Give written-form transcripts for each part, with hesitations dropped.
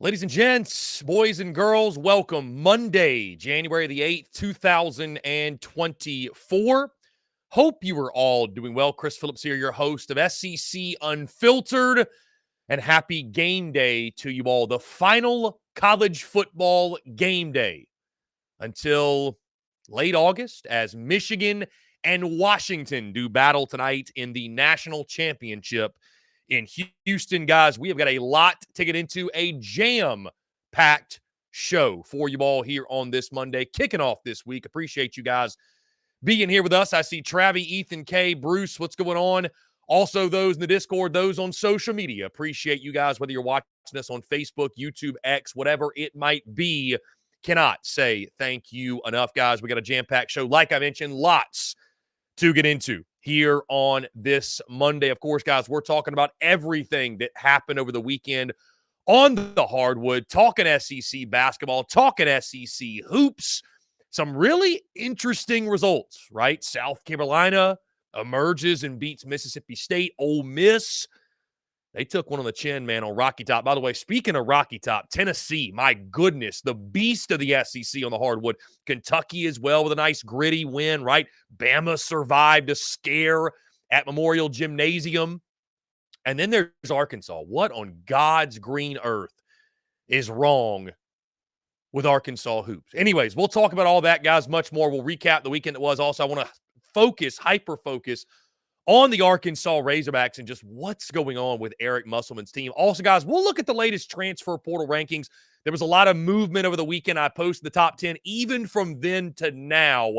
Ladies and gents, boys and girls, welcome Monday, January the 8th, 2024. Hope you are all doing well. Chris Phillips here, your host of SEC Unfiltered, and happy game day to you all. The final college football game day until late August as Michigan and Washington do battle tonight in the national championship in Houston. Guys, we have got a lot to get into, a jam-packed show for you all here on this Monday, kicking off this week. Appreciate you guys being here with us. I see Travi, Ethan, K, Bruce, what's going on? Also, those in the Discord, those on social media. Appreciate you guys, whether you're watching us on Facebook, YouTube, X, whatever it might be. Cannot say thank you enough, guys. We got a jam-packed show. Like I mentioned, lots to get into here on this Monday. Of course, guys, we're talking about everything that happened over the weekend on the hardwood, talking SEC basketball, talking SEC hoops. Some really interesting results, right? South Carolina emerges and beats Mississippi State. Ole Miss, they took one on the chin, man, on Rocky Top. By the way, speaking of Rocky Top, Tennessee, my goodness, the beast of the SEC on the hardwood. Kentucky as well with a nice gritty win, right? Bama survived a scare at Memorial Gymnasium. And then there's Arkansas. What on God's green earth is wrong with Arkansas hoops? Anyways, we'll talk about all that, guys, much more. We'll recap the weekend that was. Also, I want to hyper-focus on the Arkansas Razorbacks and just what's going on with Eric Musselman's team. Also, guys, we'll look at the latest transfer portal rankings. There was a lot of movement over the weekend. I posted the top 10. Even from then to now,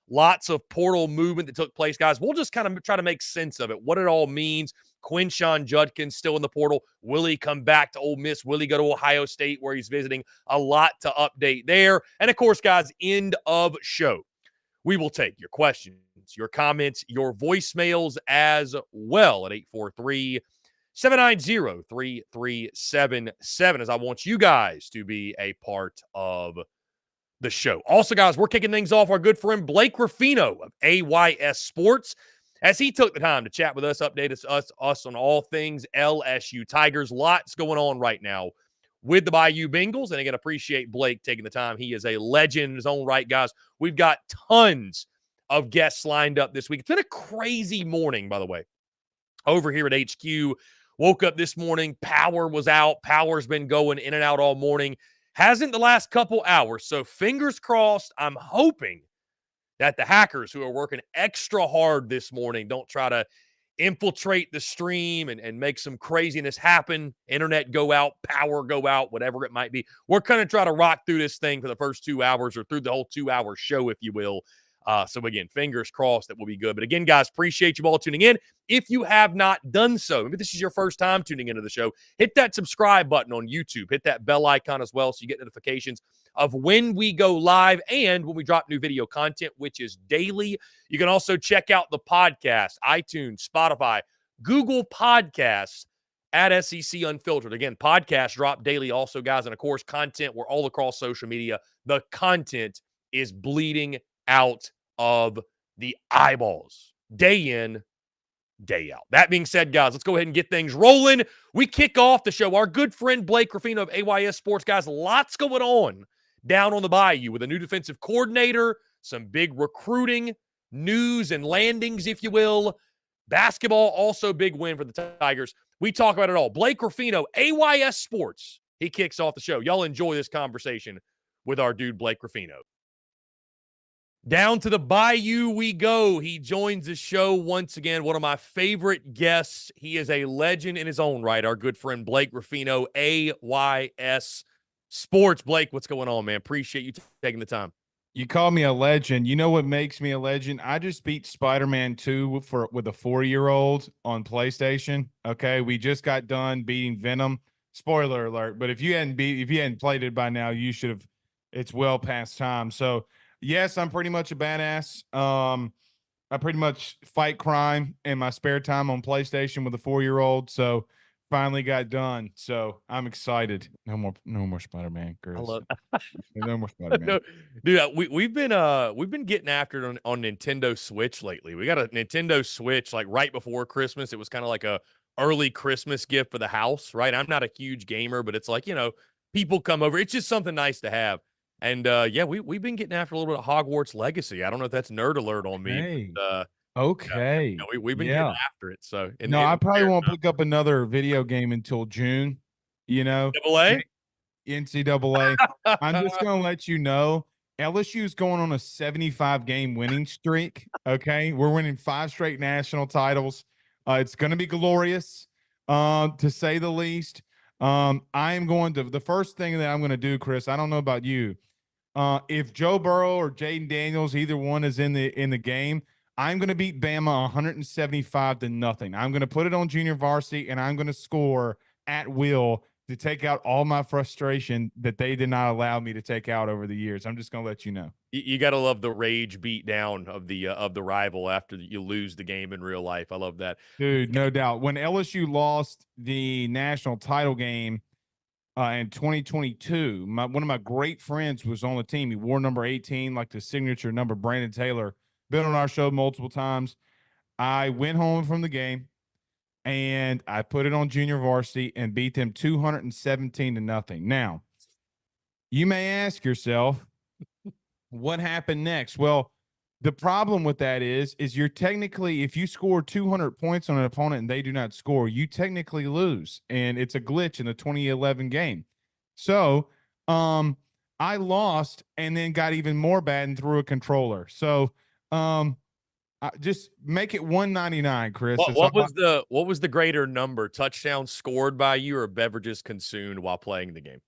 lots of portal movement that took place, guys. We'll just kind of try to make sense of it, what it all means. Quinshon Judkins still in the portal. Will he come back to Ole Miss? Will he go to Ohio State where he's visiting? A lot to update there. And, of course, guys, end of show. We will take your questions, your comments, your voicemails as well at 843-790-3377 as I want you guys to be a part of the show. Also, guys, we're kicking things off. Our good friend Blake Ruffino of AYS Sports, as he took the time to chat with us, update us on all things LSU Tigers. Lots going on right now with the Bayou Bengals, and again, appreciate Blake taking the time. He is a legend in his own right, guys. We've got tons of guests lined up this week. It's been a crazy morning, by the way, over here at HQ. Woke up this morning, power was out. Power's been going in and out all morning. Hasn't the last couple hours, so fingers crossed. I'm hoping that the hackers who are working extra hard this morning don't try to infiltrate the stream and make some craziness happen. Internet go out, power go out, whatever it might be. We're going to try to rock through this thing for the first 2 hours or through the whole 2-hour show, if you will. So again, fingers crossed that will be good. But again, guys, appreciate you all tuning in. If you have not done so, maybe this is your first time tuning into the show, hit that subscribe button on YouTube. Hit that bell icon as well so you get notifications of when we go live and when we drop new video content, which is daily. You can also check out the podcast, iTunes, Spotify, Google Podcasts at SEC Unfiltered. Again, podcasts drop daily also, guys. And of course, content, we're all across social media. The content is bleeding out of the eyeballs day in, day out. That being said, guys, let's go ahead and get things rolling. We kick off the show. Our good friend Blake Ruffino of AYS Sports, guys, lots going on down on the Bayou with a new defensive coordinator, some big recruiting news and landings, if you will. Basketball, also big win for the Tigers. We talk about it all. Blake Ruffino, AYS Sports. He kicks off the show. Y'all enjoy this conversation with our dude, Blake Ruffino. Down to the Bayou we go. He joins the show once again. One of my favorite guests. He is a legend in his own right. Our good friend Blake Ruffino, AYS Sports. Blake, what's going on, man? Appreciate you taking the time. You call me a legend. You know what makes me a legend? I just beat Spider-Man 2 with a 4-year-old on PlayStation. Okay, we just got done beating Venom. Spoiler alert! But if you hadn't played it by now, you should have. It's well past time. So yes, I'm pretty much a badass. I pretty much fight crime in my spare time on PlayStation with a 4-year-old. So finally got done. So I'm excited. No more Spider-Man, girls. I love no more Spider-Man. No, dude, we've been getting after it on Nintendo Switch lately. We got a Nintendo Switch like right before Christmas. It was kind of like a early Christmas gift for the house, right? I'm not a huge gamer, but it's like, people come over. It's just something nice to have. And yeah, we've been getting after a little bit of Hogwarts Legacy. I don't know if that's nerd alert on me, Hey, but okay. we've been getting Yeah. after it. So No, I probably won't pick up another video game until June, you know, NCAA. NCAA. I'm just going to let you know LSU is going on a 75 game winning streak. Okay. We're winning 5 straight national titles. It's going to be glorious, to say the least. I am going to, the first thing that I'm going to do, Chris, I don't know about you. If Joe Burrow or Jaden Daniels, either one is in the game, I'm going to beat Bama 175-0. I'm going to put it on junior varsity, and I'm going to score at will to take out all my frustration that they did not allow me to take out over the years. I'm just going to let you know. You got to love the rage beat down of the rival after you lose the game in real life. I love that. Dude, no doubt. When LSU lost the national title game in 2022, one of my great friends was on the team. He wore number 18, like the signature number. Brandon Taylor, been on our show multiple times. I went home from the game and I put it on junior varsity and beat them 217-0. Now, you may ask yourself, what happened next? Well, the problem with that is you're technically, if you score 200 points on an opponent and they do not score, you technically lose, and it's a glitch in the 2011 game. So, I lost and then got even more bad and threw a controller. So, just make it 199, Chris. What was the greater number? Touchdowns scored by you or beverages consumed while playing the game?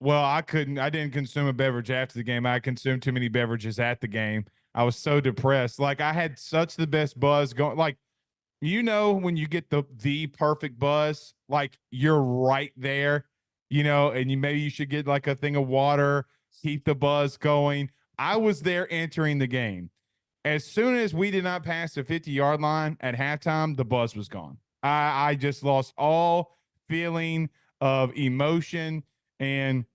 Well, I didn't consume a beverage after the game. I consumed too many beverages at the game. I was so depressed. Like, I had such the best buzz going. Like, when you get the perfect buzz, like you're right there, and maybe you should get like a thing of water, keep the buzz going. I was there entering the game. As soon as we did not pass the 50-yard line at halftime, the buzz was gone. I just lost all feeling of emotion. And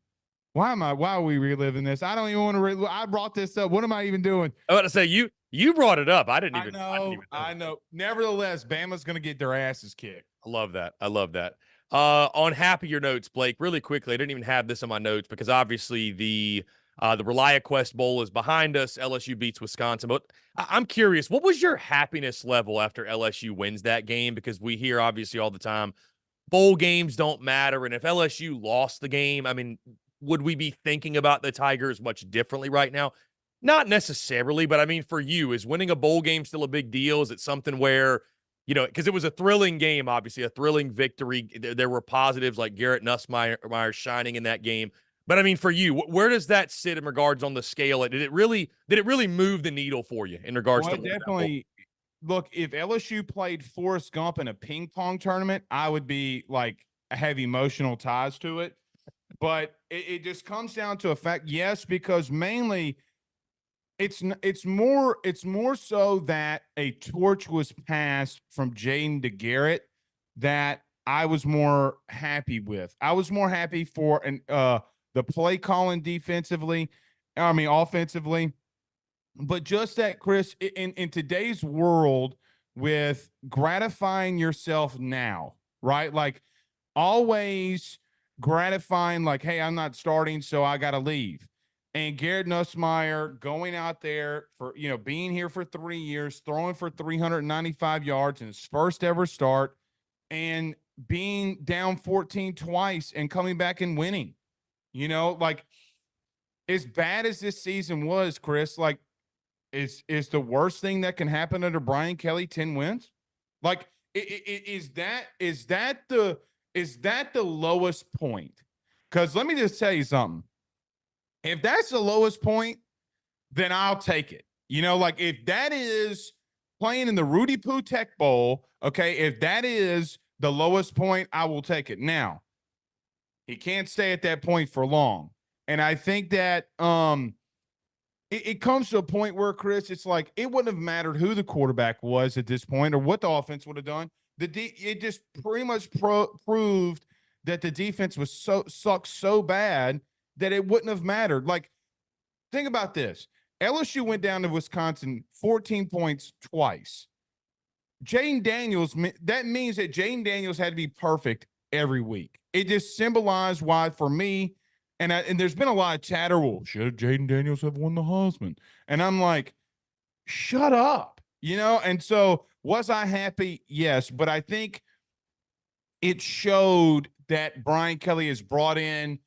why are we reliving this? I don't even want to. I brought this up. What am I even doing? I was about to say you brought it up. I didn't even know. I know. Nevertheless, Bama's going to get their asses kicked. I love that. I love that. On happier notes, Blake, really quickly, I didn't even have this on my notes because obviously the ReliaQuest Bowl is behind us. LSU beats Wisconsin. But I'm curious, what was your happiness level after LSU wins that game? Because we hear obviously all the time, bowl games don't matter. And if LSU lost the game, I mean, would we be thinking about the Tigers much differently right now? Not necessarily, but I mean, for you, is winning a bowl game still a big deal? Is it something where, because it was a thrilling game, obviously, a thrilling victory. There were positives like Garrett Nussmeier shining in that game. But I mean, for you, where does that sit in regards on the scale? Did it really move the needle for you in regards to definitely? Look, if LSU played Forrest Gump in a ping pong tournament, I would be like, have emotional ties to it. But it just comes down to a fact, yes, because mainly it's more so that a torch was passed from Jane to Garrett that I was more happy with. I was more happy for the play calling offensively, but just that, Chris, in today's world with gratifying yourself now, right? Like, always gratifying, like, hey, I'm not starting, so I got to leave. And Garrett Nussmeier going out there for, being here for 3 years, throwing for 395 yards in his first ever start, and being down 14 twice and coming back and winning. Like, as bad as this season was, Chris, like, is the worst thing that can happen under Brian Kelly 10 wins? Like, is that the lowest point? Because let me just tell you something. If that's the lowest point, then I'll take it. Like, if that is playing in the Rudy Poo Tech Bowl, okay, if that is the lowest point, I will take it. Now, he can't stay at that point for long. And I think that it comes to a point where, Chris, it's like it wouldn't have mattered who the quarterback was at this point or what the offense would have done. It just pretty much proved that the defense was sucked so bad that it wouldn't have mattered. Like, think about this. LSU went down to Wisconsin 14 points twice. That means that Jane Daniels had to be perfect every week. it just symbolized why for me, and there's been a lot of chatter. Well, should Jaden Daniels have won the Heisman? And I'm like, shut up, And so was I happy? Yes, but I think it showed that Brian Kelly has brought in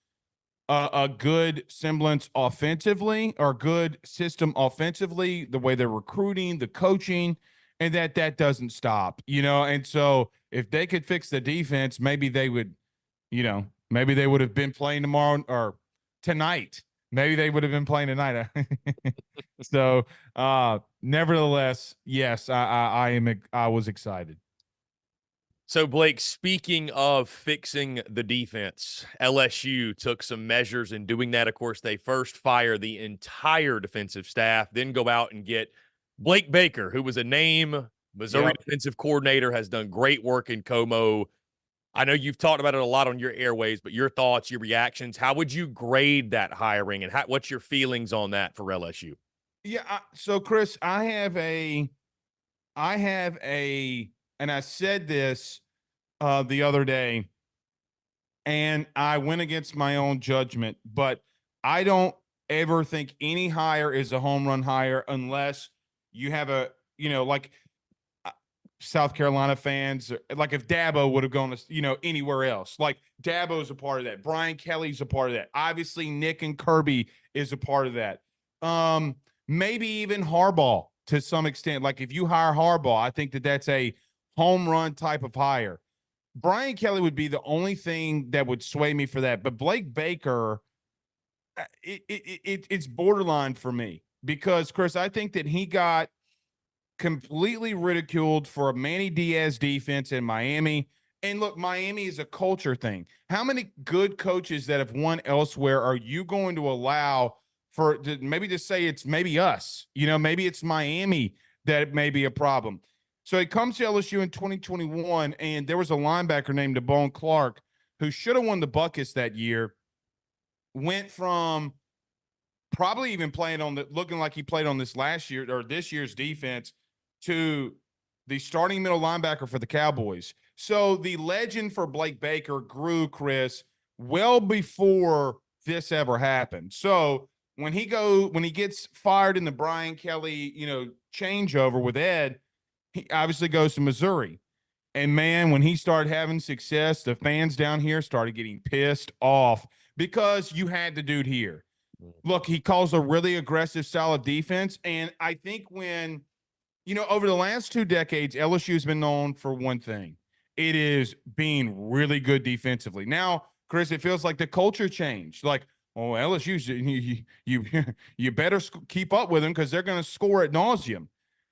a good semblance offensively, or good system offensively, the way they're recruiting, the coaching, and that doesn't stop, And so if they could fix the defense, maybe they would, maybe they would have been playing tomorrow or tonight. Maybe they would have been playing tonight. So, nevertheless, yes, I was excited. So, Blake, speaking of fixing the defense, LSU took some measures in doing that. Of course, they first fire the entire defensive staff, then go out and get Blake Baker, who was a name Missouri defensive coordinator, has done great work in Como. I know you've talked about it a lot on your airways, but your thoughts, your reactions, how would you grade that hiring, and what's your feelings on that for LSU? Yeah. So, Chris, and I said this the other day, and I went against my own judgment, but I don't ever think any hire is a home run hire unless you have like South Carolina fans, like if Dabo would have gone to, anywhere else, like Dabo's a part of that. Brian Kelly's a part of that. Obviously, Nick and Kirby is a part of that. Maybe even Harbaugh to some extent. Like if you hire Harbaugh, I think that's a home run type of hire. Brian Kelly would be the only thing that would sway me for that. But Blake Baker, it's borderline for me because, Chris, I think that he got completely ridiculed for a Manny Diaz defense in Miami. And look, Miami is a culture thing. How many good coaches that have won elsewhere are you going to allow for maybe to say it's maybe us? Maybe it's Miami that may be a problem. So he comes to LSU in 2021, and there was a linebacker named DeBone Clark who should have won the Buckets that year. Went from probably even looking like he played on this last year or this year's defense to the starting middle linebacker for the Cowboys. So the legend for Blake Baker grew, Chris, well before this ever happened. So when he gets fired in the Brian Kelly, changeover with Ed, he obviously goes to Missouri. And man, when he started having success, the fans down here started getting pissed off because you had the dude here. Look, he calls a really aggressive style of defense. And I think when, over the last 2 decades, LSU has been known for one thing. It is being really good defensively. Now, Chris, it feels like the culture changed. Like, oh, LSU's you better keep up with them because they're going to score ad nauseum.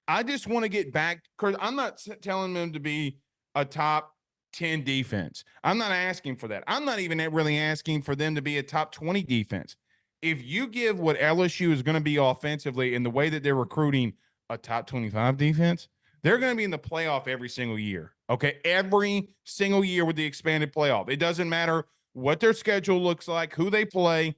I just want to get back. Chris, I'm not telling them to be a top 10 defense. I'm not asking for that. I'm not even really asking for them to be a top 20 defense. If you give what LSU is going to be offensively in the way that they're recruiting a top 25 defense, they're going to be in the playoff every single year. Okay. Every single year with the expanded playoff. It doesn't matter what their schedule looks like, who they play.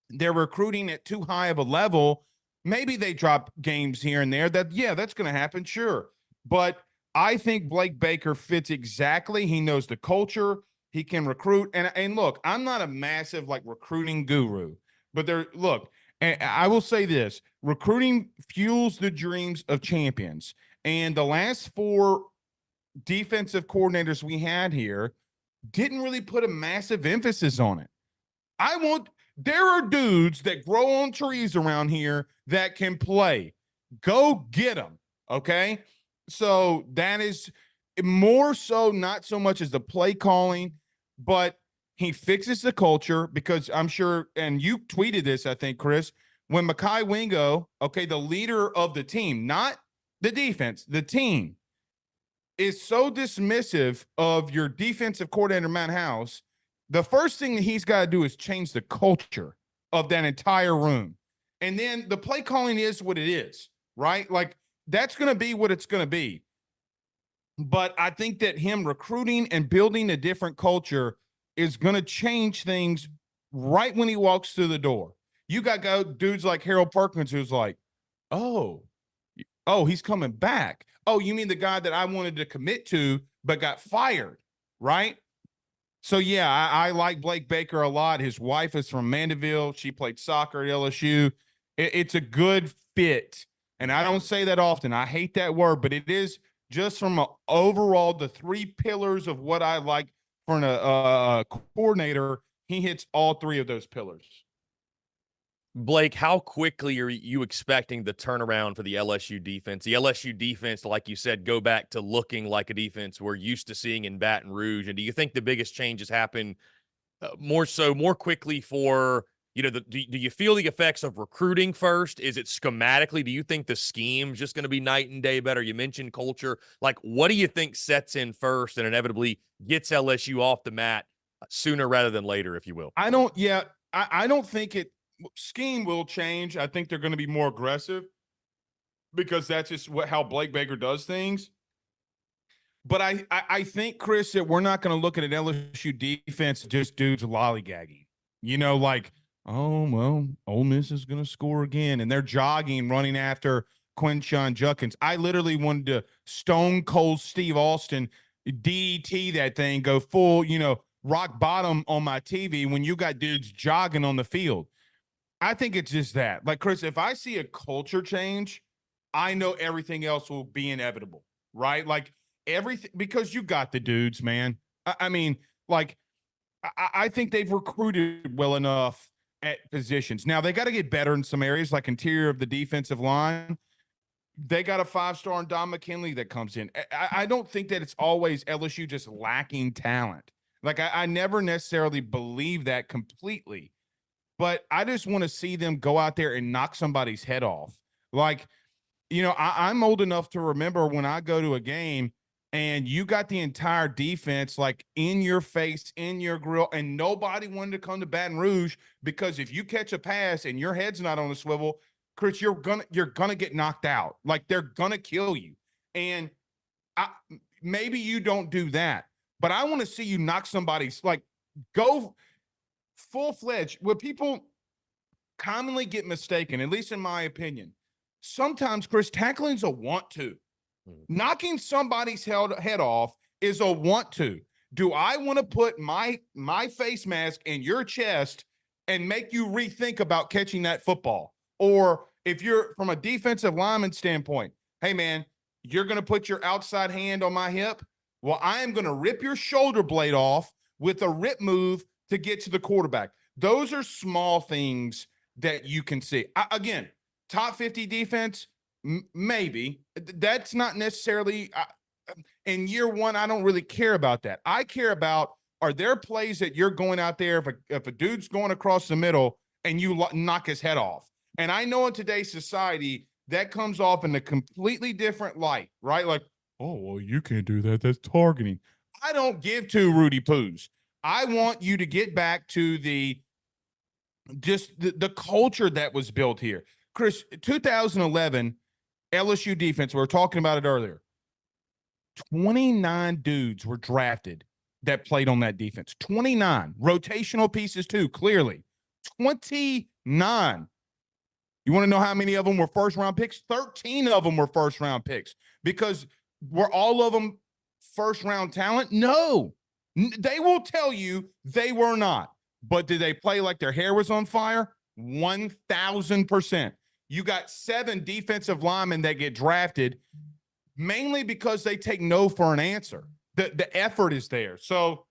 They're recruiting at too high of a level. Maybe they drop games here and there that's going to happen. Sure. But I think Blake Baker fits exactly. He knows the culture. He can recruit. And look, I'm not a massive recruiting guru, but and I will say this, recruiting fuels the dreams of champions. And the last 4 defensive coordinators we had here didn't really put a massive emphasis on it. There are dudes that grow on trees around here that can play. Go get them. Okay. So that is more so, not so much as the play calling, but he fixes the culture because I'm sure, and you tweeted this, I think, Chris, when Mekhi Wingo, the leader of the team, not the defense, the team, is so dismissive of your defensive coordinator, Matt House, the first thing that he's got to do is change the culture of that entire room. And then the play calling is what it is, right? Like that's going to be what it's going to be. But I think that him recruiting and building a different culture is going to change things right when he walks through the door. You got dudes like Harold Perkins who's like, oh, he's coming back. Oh, you mean the guy that I wanted to commit to but got fired, right? So yeah, I like Blake Baker a lot. His wife is from Mandeville. She played soccer at LSU. It's a good fit, and I don't say that often. I hate that word, but it is just from a overall the three pillars of what I like for a coordinator. He hits all three of those pillars. Blake, how quickly are you expecting the turnaround for the LSU defense? The LSU defense, like you said, go back to looking like a defense we're used to seeing in Baton Rouge. And do you think the biggest changes happen more quickly for, do you feel the effects of recruiting first? Is it schematically? Do you think the scheme's just going to be night and day better? You mentioned culture. Like, what do you think sets in first and inevitably gets LSU off the mat sooner rather than later, if you will? I don't think scheme will change. I think they're going to be more aggressive because that's just how Blake Baker does things. But I think, Chris, that we're not going to look at an LSU defense just dudes lollygagging. Like, oh, well, Ole Miss is going to score again. And they're jogging, running after Quinshon Judkins. I literally wanted to stone cold Steve Austin, DDT that thing, go full, rock bottom on my TV when you got dudes jogging on the field. I think it's just that. Like, Chris, if I see a culture change, I know everything else will be inevitable, right? Like, everything, because you got the dudes, man. I mean, like, I think they've recruited well enough at positions. Now, they got to get better in some areas, like interior of the defensive line. They got a 5-star in Don McKinley that comes in. I don't think that it's always LSU just lacking talent. Like, I never necessarily believe that completely. But I just want to see them go out there and knock somebody's head off. Like, I'm old enough to remember when I go to a game and you got the entire defense like in your face, in your grill, and nobody wanted to come to Baton Rouge because if you catch a pass and your head's not on the swivel, Chris, you're gonna get knocked out. Like, they're gonna kill you. And maybe you don't do that, but I want to see you knock somebody's, like, go full-fledged. Where people commonly get mistaken, at least in my opinion, sometimes, Chris, tackling's a want to. Knocking somebody's head off is a want to. Do I want to put my face mask in your chest and make you rethink about catching that football? Or if you're from a defensive lineman standpoint, hey, man, you're going to put your outside hand on my hip? Well, I am going to rip your shoulder blade off with a rip move to get to the quarterback. Those are small things that you can see. Again, top 50 defense, maybe. That's not necessarily in year one. I don't really care about that. I care about, are there plays that you're going out there if a dude's going across the middle and you knock his head off? And I know in today's society that comes off in a completely different light, right? Like, oh, well, you can't do that. That's targeting. I don't give two Rudy Poos. I want you to get back to the culture that was built here. Chris, 2011 LSU defense, we were talking about it earlier. 29 dudes were drafted that played on that defense. 29 rotational pieces too, clearly. 29. You want to know how many of them were first-round picks? 13 of them were first-round picks. Because were all of them first-round talent? No. They will tell you they were not. But did they play like their hair was on fire? 1,000%. You got 7 defensive linemen that get drafted mainly because they take no for an answer. The effort is there. So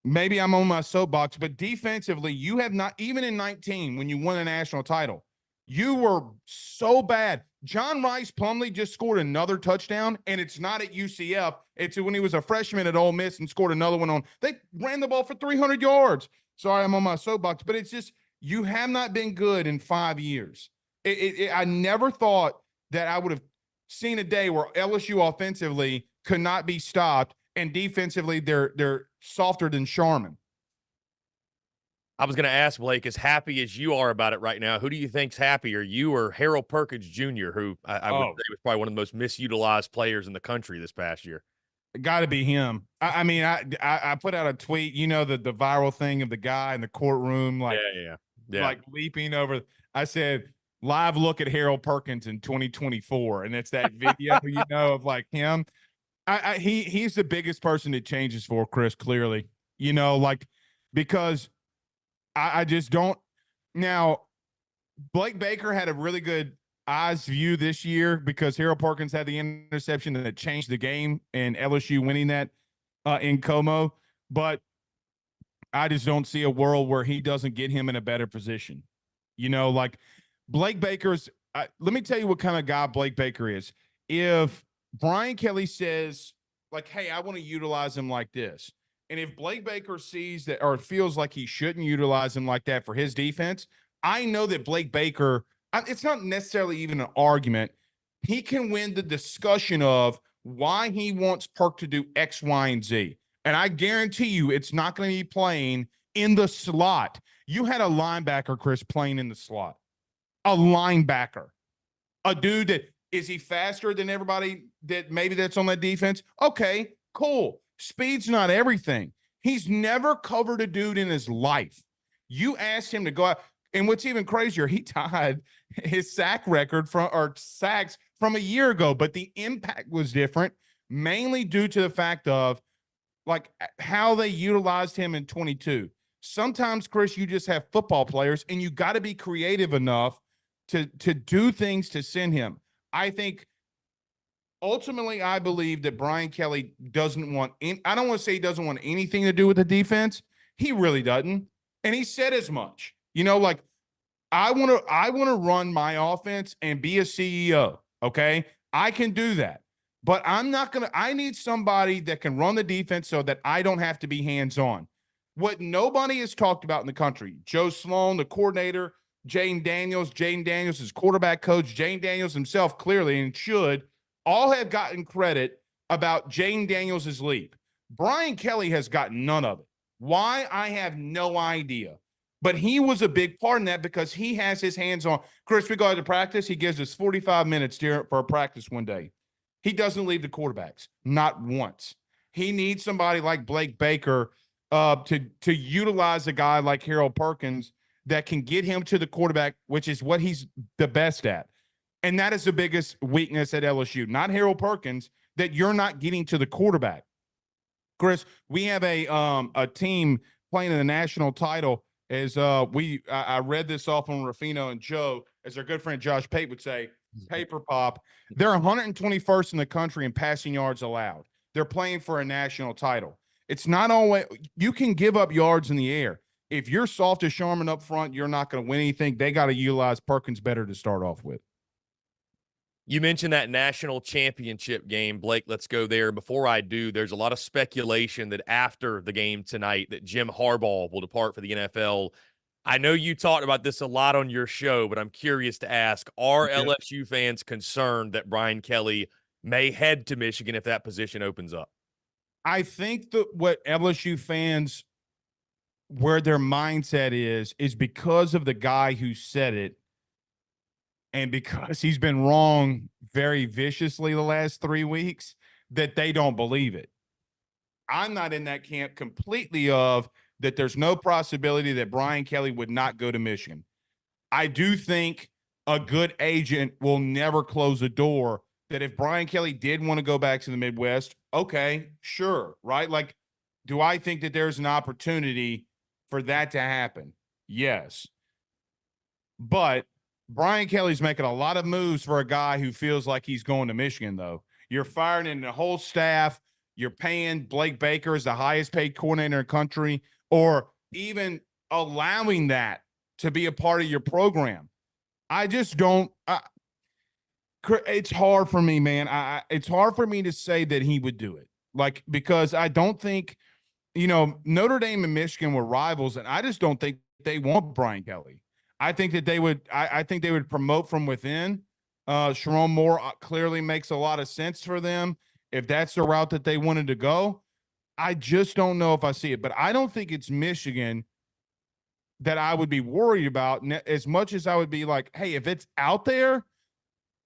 maybe I'm on my soapbox, but defensively, you have not, even in 19, when you won a national title, you were so bad. John Rice Plumlee just scored another touchdown, and it's not at UCF. It's when he was a freshman at Ole Miss and scored another one on. They ran the ball for 300 yards. Sorry, I'm on my soapbox, but it's just, you have not been good in 5 years. I never thought that I would have seen a day where LSU offensively could not be stopped, and defensively they're softer than Sharman. I was going to ask, Blake, as happy as you are about it right now, who do you think's happier, you or Harold Perkins Jr., who I would say was probably one of the most misutilized players in the country this past year? Got to be him. I mean, I put out a tweet, the viral thing of the guy in the courtroom, like, like leaping over. I said, live look at Harold Perkins in 2024. And it's that video, of like him. He's the biggest person it changes for, Chris, clearly. Like, because I just don't. Now, Blake Baker had a really good eyes view this year because Harold Perkins had the interception that changed the game and LSU winning that in Como. But I just don't see a world where he doesn't get him in a better position. Like Blake Baker's. Let me tell you what kind of guy Blake Baker is. If Brian Kelly says, like, hey, I want to utilize him like this, and if Blake Baker sees that or feels like he shouldn't utilize him like that for his defense, I know that Blake Baker, it's not necessarily even an argument. He can win the discussion of why he wants Perk to do X, Y, and Z. And I guarantee you it's not going to be playing in the slot. You had a linebacker, Chris, playing in the slot. A linebacker. A dude that, is he faster than everybody that maybe that's on that defense? Okay, cool. Speed's not everything. He's never covered a dude in his life. You asked him to go out. And what's even crazier, he tied his sack record or sacks from a year ago, but the impact was different, mainly due to the fact of like how they utilized him in 22. Sometimes, Chris, you just have football players and you got to be creative enough to do things to send him. I think ultimately I believe that Brian Kelly doesn't want I don't want to say he doesn't want anything to do with the defense. He really doesn't. And he said as much. Like I want to run my offense and be a CEO, okay? I can do that. But I need somebody that can run the defense so that I don't have to be hands-on. What nobody has talked about in the country, Joe Sloan, the coordinator, Jane Daniels is quarterback coach, Jane Daniels himself clearly and should all have gotten credit about Jane Daniels' leap. Brian Kelly has gotten none of it. Why? I have no idea. But he was a big part in that because he has his hands on. Chris, we go out to practice. He gives us 45 minutes for a practice one day. He doesn't leave the quarterbacks, not once. He needs somebody like Blake Baker to utilize a guy like Harold Perkins that can get him to the quarterback, which is what he's the best at. And that is the biggest weakness at LSU, not Harold Perkins, that you're not getting to the quarterback. Chris, we have a team playing in the national title. As I read this off on Ruffino and Joe, as our good friend Josh Pate would say, paper pop. They're 121st in the country in passing yards allowed. They're playing for a national title. It's not always you can give up yards in the air. If you're soft as Sharman up front, you're not going to win anything. They got to utilize Perkins better to start off with. You mentioned that national championship game, Blake. Let's go there. Before I do, there's a lot of speculation that after the game tonight that Jim Harbaugh will depart for the NFL. I know you talked about this a lot on your show, but I'm curious to ask, are LSU fans concerned that Brian Kelly may head to Michigan if that position opens up? I think that what LSU fans, where their mindset is because of the guy who said it, and because he's been wrong very viciously the last 3 weeks, that they don't believe it. I'm not in that camp completely of that there's no possibility that Brian Kelly would not go to Michigan. I do think a good agent will never close a door that if Brian Kelly did want to go back to the Midwest, okay, sure, right? Like, do I think that there's an opportunity for that to happen? Yes. But Brian Kelly's making a lot of moves for a guy who feels like he's going to Michigan, though. You're firing in the whole staff. You're paying Blake Baker as the highest paid coordinator in the country, or even allowing that to be a part of your program. I just don't. It's hard for me, man. It's hard for me to say that he would do it, like, because I don't think, Notre Dame and Michigan were rivals, and I just don't think they want Brian Kelly. I think that they would. I think they would promote from within. Sharon Moore clearly makes a lot of sense for them if that's the route that they wanted to go. I just don't know if I see it, but I don't think it's Michigan that I would be worried about as much as I would be like, hey, if it's out there,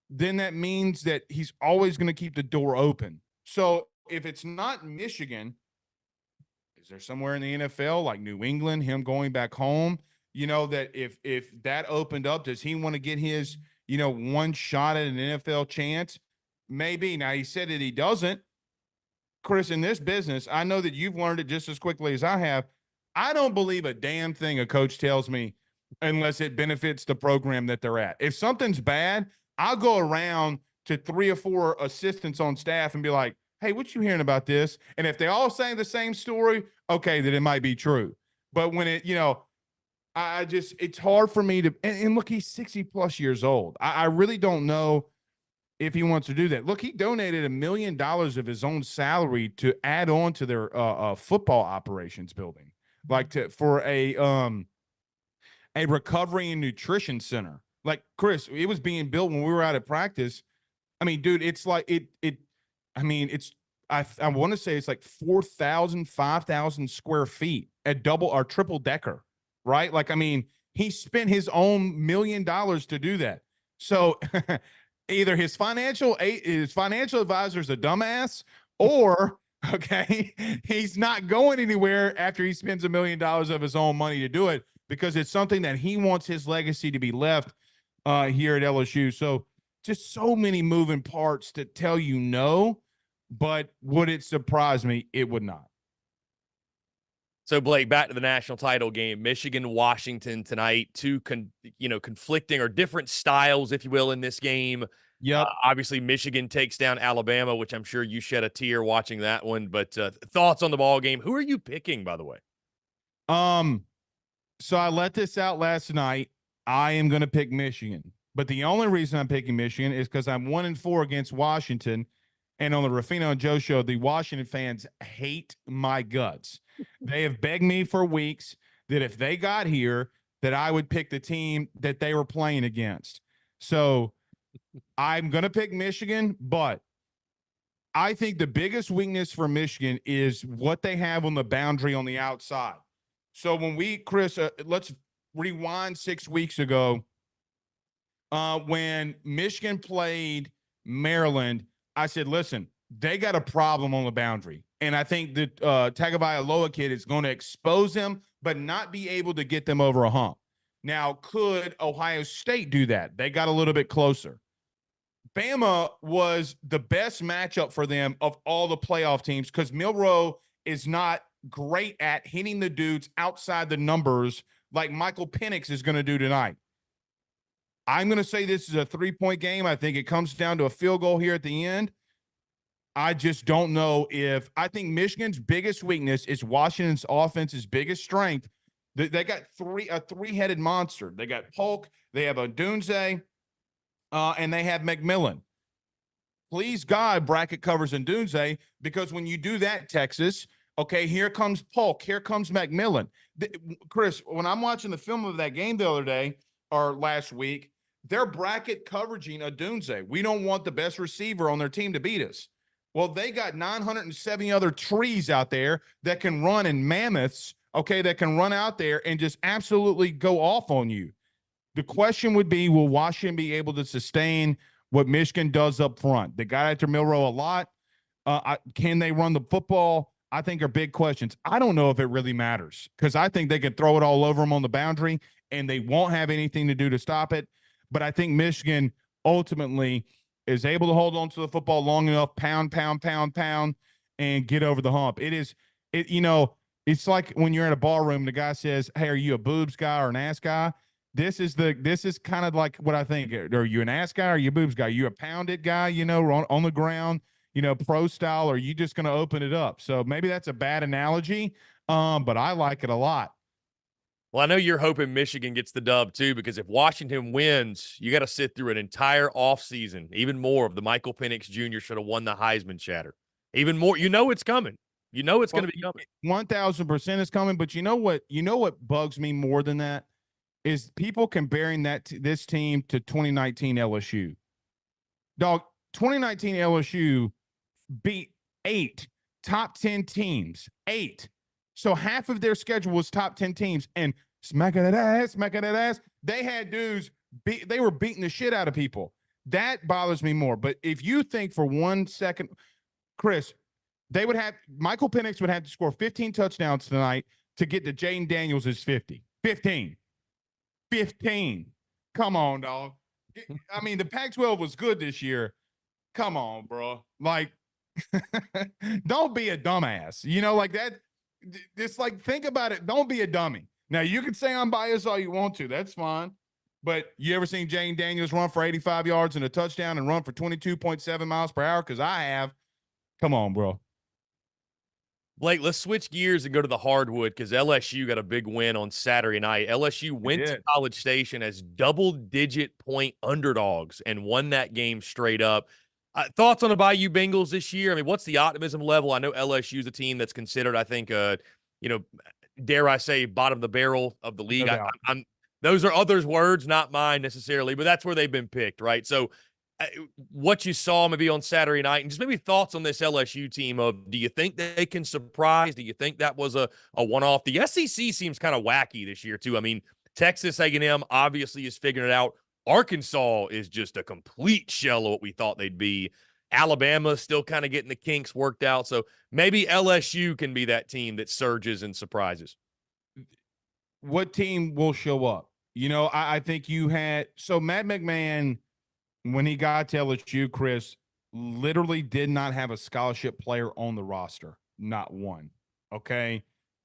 then that means that he's always going to keep the door open. So if it's not Michigan, is there somewhere in the NFL like New England, him going back home? That if that opened up, does he want to get his, one shot at an NFL chance? Maybe. Now, he said that he doesn't, Chris, in this business, I know that you've learned it just as quickly as I have. I don't believe a damn thing a coach tells me unless it benefits the program that they're at. If something's bad, I'll go around to 3 or 4 assistants on staff and be like, hey, what you hearing about this? And if they all saying the same story, okay, then it might be true. But when I just, it's hard for me to, and look, he's 60 plus years old. I really don't know if he wants to do that. Look, he donated $1 million of his own salary to add on to their football operations building, like for a recovery and nutrition center. Like, Chris, it was being built when we were out at practice. I mean, dude, it's like I mean, I want to say it's like 4,000, 5,000 square feet at double or triple decker, right? Like, I mean, he spent his own $1 million to do that. So either his financial advisor is a dumbass, or okay, he's not going anywhere after he spends $1 million of his own money to do it, because it's something that he wants his legacy to be left here at LSU. So just so many moving parts to tell you no, but would it surprise me? It would not. So, Blake, back to the national title game, Michigan, Washington tonight. Two conflicting or different styles, if you will, in this game. Yep. Obviously, Michigan takes down Alabama, which I'm sure you shed a tear watching that one. But thoughts on the ball game? Who are you picking, by the way? So I let this out last night. I am going to pick Michigan, but the only reason I'm picking Michigan is because I'm 1-4 against Washington, and on the Ruffino and Joe show, the Washington fans hate my guts. They have begged me for weeks that if they got here, that I would pick the team that they were playing against. So I'm going to pick Michigan, but I think the biggest weakness for Michigan is what they have on the boundary on the outside. So when Chris, let's rewind 6 weeks ago when Michigan played Maryland. I said, listen, they got a problem on the boundary. And I think that Tagovailoa kid is going to expose them, but not be able to get them over a hump. Now, could Ohio State do that? They got a little bit closer. Bama was the best matchup for them of all the playoff teams because Milroe is not great at hitting the dudes outside the numbers like Michael Penix is going to do tonight. I'm going to say this is a 3-point game. I think it comes down to a field goal here at the end. I just don't know if – I think Michigan's biggest weakness is Washington's offense's biggest strength. They got a three-headed monster. They got Polk, they have Odunze, and they have McMillan. Please, God, bracket covers Odunze, because when you do that, Texas, okay, here comes Polk, here comes McMillan. Chris, when I'm watching the film of that game the other day or last week, they're bracket coveraging Odunze. We don't want the best receiver on their team to beat us. Well, they got 970 other trees out there that can run, in mammoths, okay, that can run out there and just absolutely go off on you. The question would be, will Washington be able to sustain what Michigan does up front? They got after Milroe a lot. Can they run the football? I think are big questions. I don't know if it really matters, because I think they can throw it all over them on the boundary and they won't have anything to do to stop it. But I think Michigan ultimately is able to hold on to the football long enough, pound, and get over the hump. It's like when you're in a ballroom, the guy says, hey, are you a boobs guy or an ass guy? This is kind of like what I think. Are you an ass guy or are you a boobs guy? Are you a pounded guy, on the ground, pro style, or are you just going to open it up? So maybe that's a bad analogy, but I like it a lot. Well, I know you're hoping Michigan gets the dub too, because if Washington wins, you got to sit through an entire offseason, even more of the Michael Penix Jr. should have won the Heisman chatter. Even more, it's coming. It's going to be coming. 1,000% is coming. But you know what bugs me more than that is people comparing this team to 2019 LSU. Dog, 2019 LSU beat 8 top 10 teams. 8. So half of their schedule was top 10 teams, and smacking that ass. They had dudes, they were beating the shit out of people. That bothers me more. But if you think for 1 second, Chris, Michael Penix would have to score 15 touchdowns tonight to get to Jaden Daniels' 50. 15. Come on, dog. I mean, the Pac-12 was good this year. Come on, bro. Like, Don't be a dumbass. Like that. It's like, think about it. Don't be a dummy. Now, you can say I'm biased all you want to. That's fine. But you ever seen Jane Daniels run for 85 yards and a touchdown and run for 22.7 miles per hour? Because I have. Come on, bro. Blake, let's switch gears and go to the hardwood because LSU got a big win on Saturday night. LSU went to College Station as double-digit point underdogs and won that game straight up. Thoughts on the Bayou Bengals this year? I mean, what's the optimism level? I know LSU is a team that's considered, I think, dare I say, bottom of the barrel of the league. No I'm those are others' words, not mine necessarily, but that's where they've been picked, right? So what you saw maybe on Saturday night, and just maybe thoughts on this LSU team of, do you think they can surprise? Do you think that was a one-off? The SEC seems kind of wacky this year too. I mean, Texas A&M obviously is figuring it out. Arkansas is just a complete shell of what we thought they'd be. Alabama still kind of getting the kinks worked out. So maybe LSU can be that team that surges and surprises. What team will show up? I think you had – so Matt McMahon – when he got to LSU, Chris, literally did not have a scholarship player on the roster. Not one. Okay?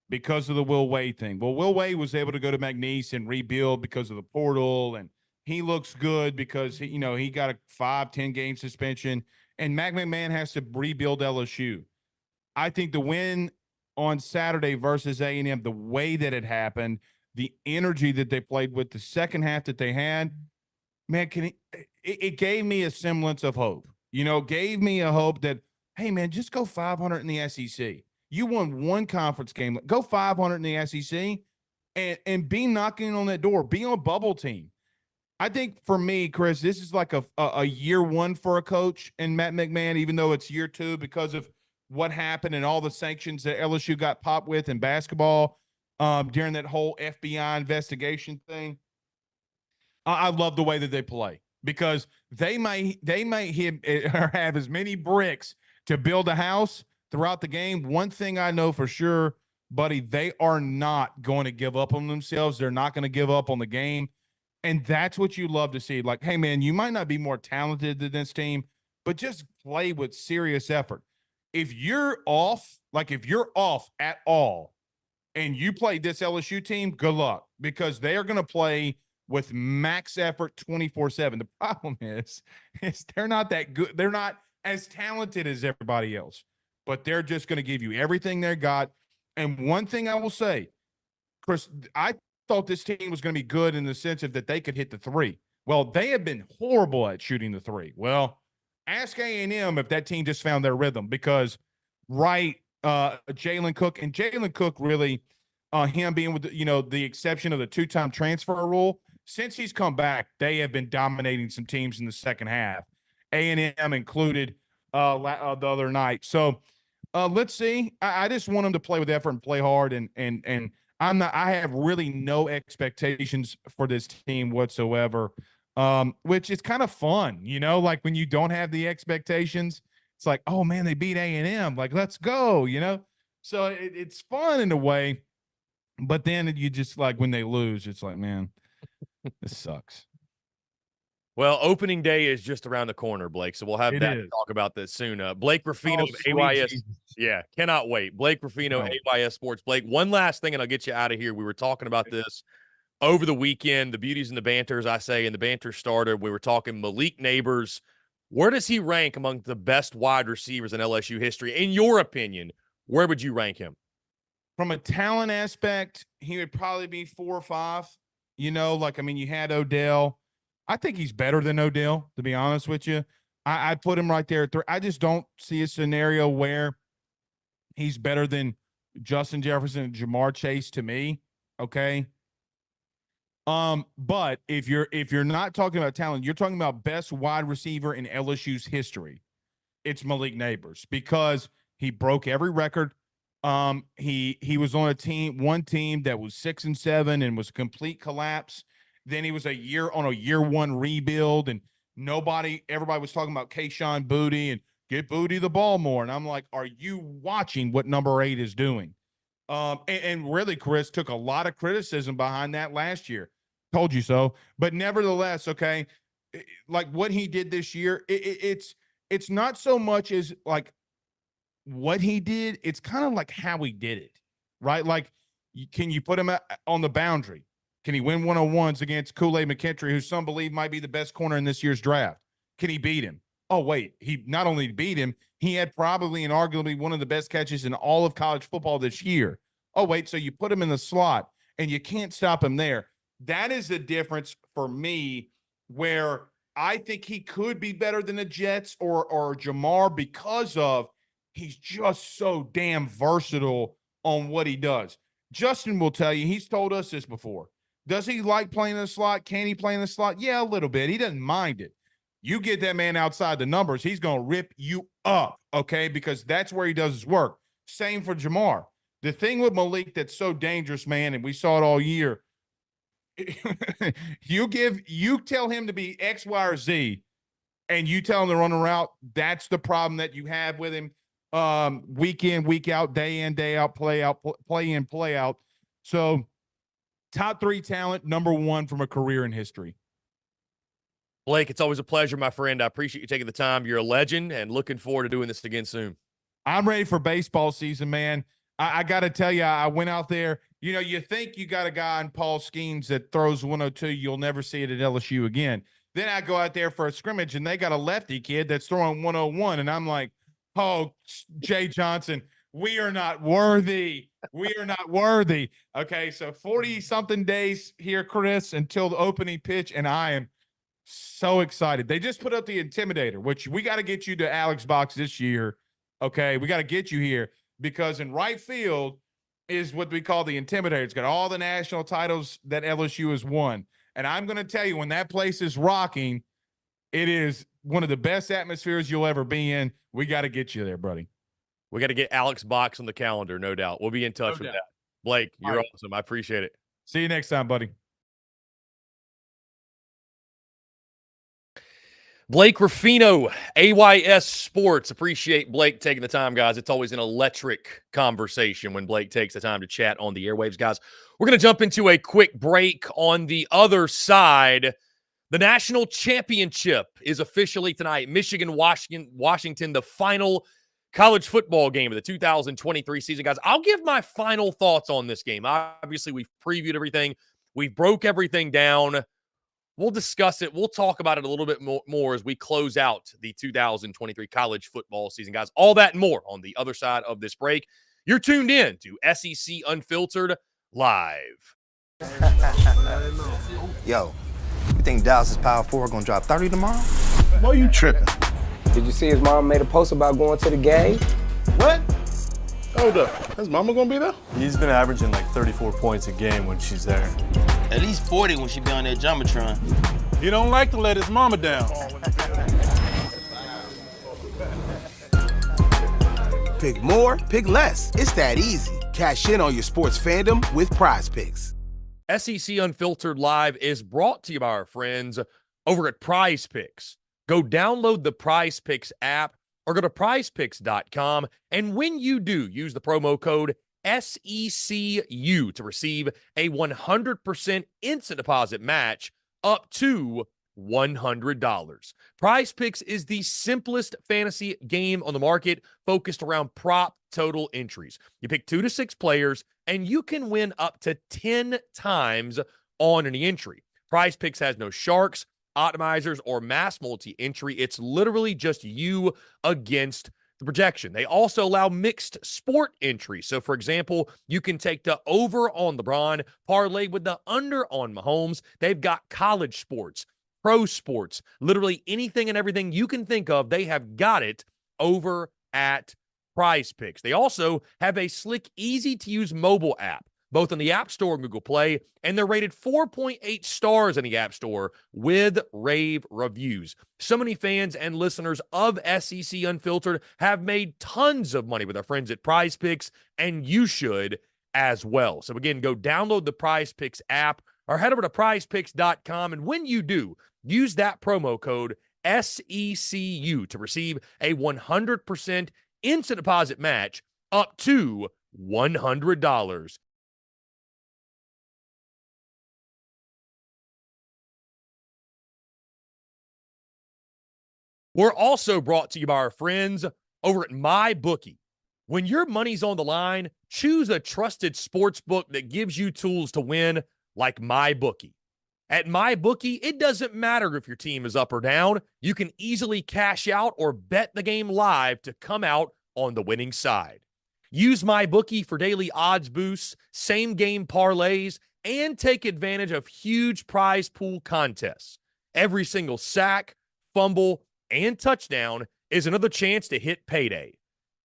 Because of the Will Wade thing. Well, Will Wade was able to go to McNeese and rebuild because of the portal, and he looks good because he got a 5-10 game suspension, and Matt McMahon has to rebuild LSU. I think the win on Saturday versus A&M, the way that it happened, the energy that they played with, the second half that they had, man, it gave me a semblance of hope. Gave me a hope that, hey, man, just go 500 in the SEC. You won one conference game. Go 500 in the SEC and be knocking on that door. Be on a bubble team. I think for me, Chris, this is like a year one for a coach and Matt McMahon, even though it's year two because of what happened and all the sanctions that LSU got popped with in basketball during that whole FBI investigation thing. I love the way that they play because they might hit or have as many bricks to build a house throughout the game. One thing I know for sure, buddy, they are not going to give up on themselves. They're not going to give up on the game. And that's what you love to see. Like, hey, man, you might not be more talented than this team, but just play with serious effort. If you're off at all and you play this LSU team, good luck because they are going to play with max effort 24/7. The problem is they're not that good. They're not as talented as everybody else, but they're just going to give you everything they got. And one thing I will say, Chris, I thought this team was going to be good in the sense of that they could hit the three. Well, they have been horrible at shooting the three. Well, ask A&M if that team just found their rhythm because Jalen Cook really him being with the exception of the two-time transfer rule, since he's come back, they have been dominating some teams in the second half, A&M included the other night. So let's see. I just want them to play with effort and play hard, and I have really no expectations for this team whatsoever, which is kind of fun, like when you don't have the expectations, it's like, oh man, they beat A&M, like let's go, So it's fun in a way, but then you just like when they lose, it's like, man, this sucks. Well, opening day is just around the corner, Blake. So we'll have that to talk about this soon. Blake Ruffino of AYS. Jesus. Yeah, cannot wait. Blake Ruffino, AYS Sports. Blake, one last thing, and I'll get you out of here. We were talking about this over the weekend, the beauties and the banters, I say, and the banter started. We were talking Malik Neighbors. Where does he rank among the best wide receivers in LSU history? In your opinion, where would you rank him? From a talent aspect, he would probably be 4 or 5. You had Odell. I think he's better than Odell, to be honest with you. I put him right there at 3. I just don't see a scenario where he's better than Justin Jefferson and Jamar Chase to me. Okay. But if you're not talking about talent, you're talking about best wide receiver in LSU's history. It's Malik Neighbors because he broke every record. He was on one team that was 6-7 and was a complete collapse. Then he was on a year one rebuild, and everybody was talking about Kayshon Boutte and get Boutte the ball more. And I'm like, are you watching what number 8 is doing? And really, Chris took a lot of criticism behind that last year. Told you so. But nevertheless, okay, like what he did this year, it's not so much as like what he did. It's kind of like how he did it, right? Like, can you put him on the boundary? Can he win 101s against Kool-Aid McKinstry, who some believe might be the best corner in this year's draft? Can he beat him? Oh, wait. He not only beat him, he had probably and arguably one of the best catches in all of college football this year. Oh, wait. So you put him in the slot and you can't stop him there. That is the difference for me, where I think he could be better than the Jets or Jamar, because of he's just so damn versatile on what he does. Justin will tell you, he's told us this before. Does he like playing in the slot? Can he play in the slot? Yeah, a little bit. He doesn't mind it. You get that man outside the numbers, he's going to rip you up, okay? Because that's where he does his work. Same for Jamar. The thing with Malik that's so dangerous, man, and we saw it all year, you tell him to be X, Y, or Z, and you tell him to run a route. That's the problem that you have with him. Week in, week out, day in, day out, play in, play out. So top 3 talent, number 1 from a career in history. Blake, it's always a pleasure, my friend. I appreciate you taking the time. You're a legend, and looking forward to doing this again soon. I'm ready for baseball season, man. I got to tell you, I went out there. You know, you think you got a guy in Paul Skeens that throws 102. You'll never see it at LSU again. Then I go out there for a scrimmage, and they got a lefty kid that's throwing 101, and I'm like, oh, Jay Johnson, we are not worthy. We are not worthy. Okay, so 40-something days here, Chris, until the opening pitch, and I am so excited. They just put up the Intimidator, which we got to get you to Alex Box this year. Okay, we got to get you here, because in right field is what we call the Intimidator. It's got all the national titles that LSU has won. And I'm going to tell you, when that place is rocking, it is one of the best atmospheres you'll ever be in. We got to get you there, buddy. We got to get Alex Box on the calendar, no doubt. We'll be in touch with that. Blake, you're awesome. I appreciate it. See you next time, buddy. Blake Ruffino, AYS Sports. Appreciate Blake taking the time, guys. It's always an electric conversation when Blake takes the time to chat on the airwaves, guys. We're going to jump into a quick break. On the other side, the national championship is officially tonight. Michigan, Washington, the final college football game of the 2023 season, guys. I'll give my final thoughts on this game. Obviously, we've previewed everything. We broke everything down. We'll discuss it. We'll talk about it a little bit more as we close out the 2023 college football season, guys. All that and more on the other side of this break. You're tuned in to SEC Unfiltered Live. Yo, you think Dallas' Power 4 gonna drop 30 tomorrow? Boy, you tripping. Did you see his mom made a post about going to the game? What? Hold up. His mama gonna be there? He's been averaging like 34 points a game when she's there. At least 40 when she be on that Jumbotron. He don't like to let his mama down. Pick more, pick less. It's that easy. Cash in on your sports fandom with Prize Picks. SEC Unfiltered Live is brought to you by our friends over at Prize Picks. Go download the Prize Picks app or go to prizepicks.com. And when you do, use the promo code SECU to receive a 100% instant deposit match up to $100. Prize Picks is the simplest fantasy game on the market, focused around prop total entries. You pick 2 to 6 players, and you can win up to 10 times on any entry. Prize Picks has no sharks, optimizers, or mass multi-entry. It's literally just you against the projection. They also allow mixed sport entries. So, for example, you can take the over on LeBron, parlay with the under on Mahomes. They've got college sports, pro sports, literally anything and everything you can think of. They have got it over at Prize Picks. They also have a slick, easy-to-use mobile app, both on the App Store and Google Play, and they're rated 4.8 stars in the App Store with rave reviews. So many fans and listeners of SEC Unfiltered have made tons of money with our friends at Prize Picks, and you should as well. So again, go download the Prize Picks app or head over to prizepicks.com, and when you do, use that promo code SECU to receive a 100% instant deposit match up to $100. We're also brought to you by our friends over at MyBookie. When your money's on the line, choose a trusted sports book that gives you tools to win, like MyBookie. At MyBookie, it doesn't matter if your team is up or down. You can easily cash out or bet the game live to come out on the winning side. Use MyBookie for daily odds boosts, same-game parlays, and take advantage of huge prize pool contests. Every single sack, fumble, and touchdown is another chance to hit payday.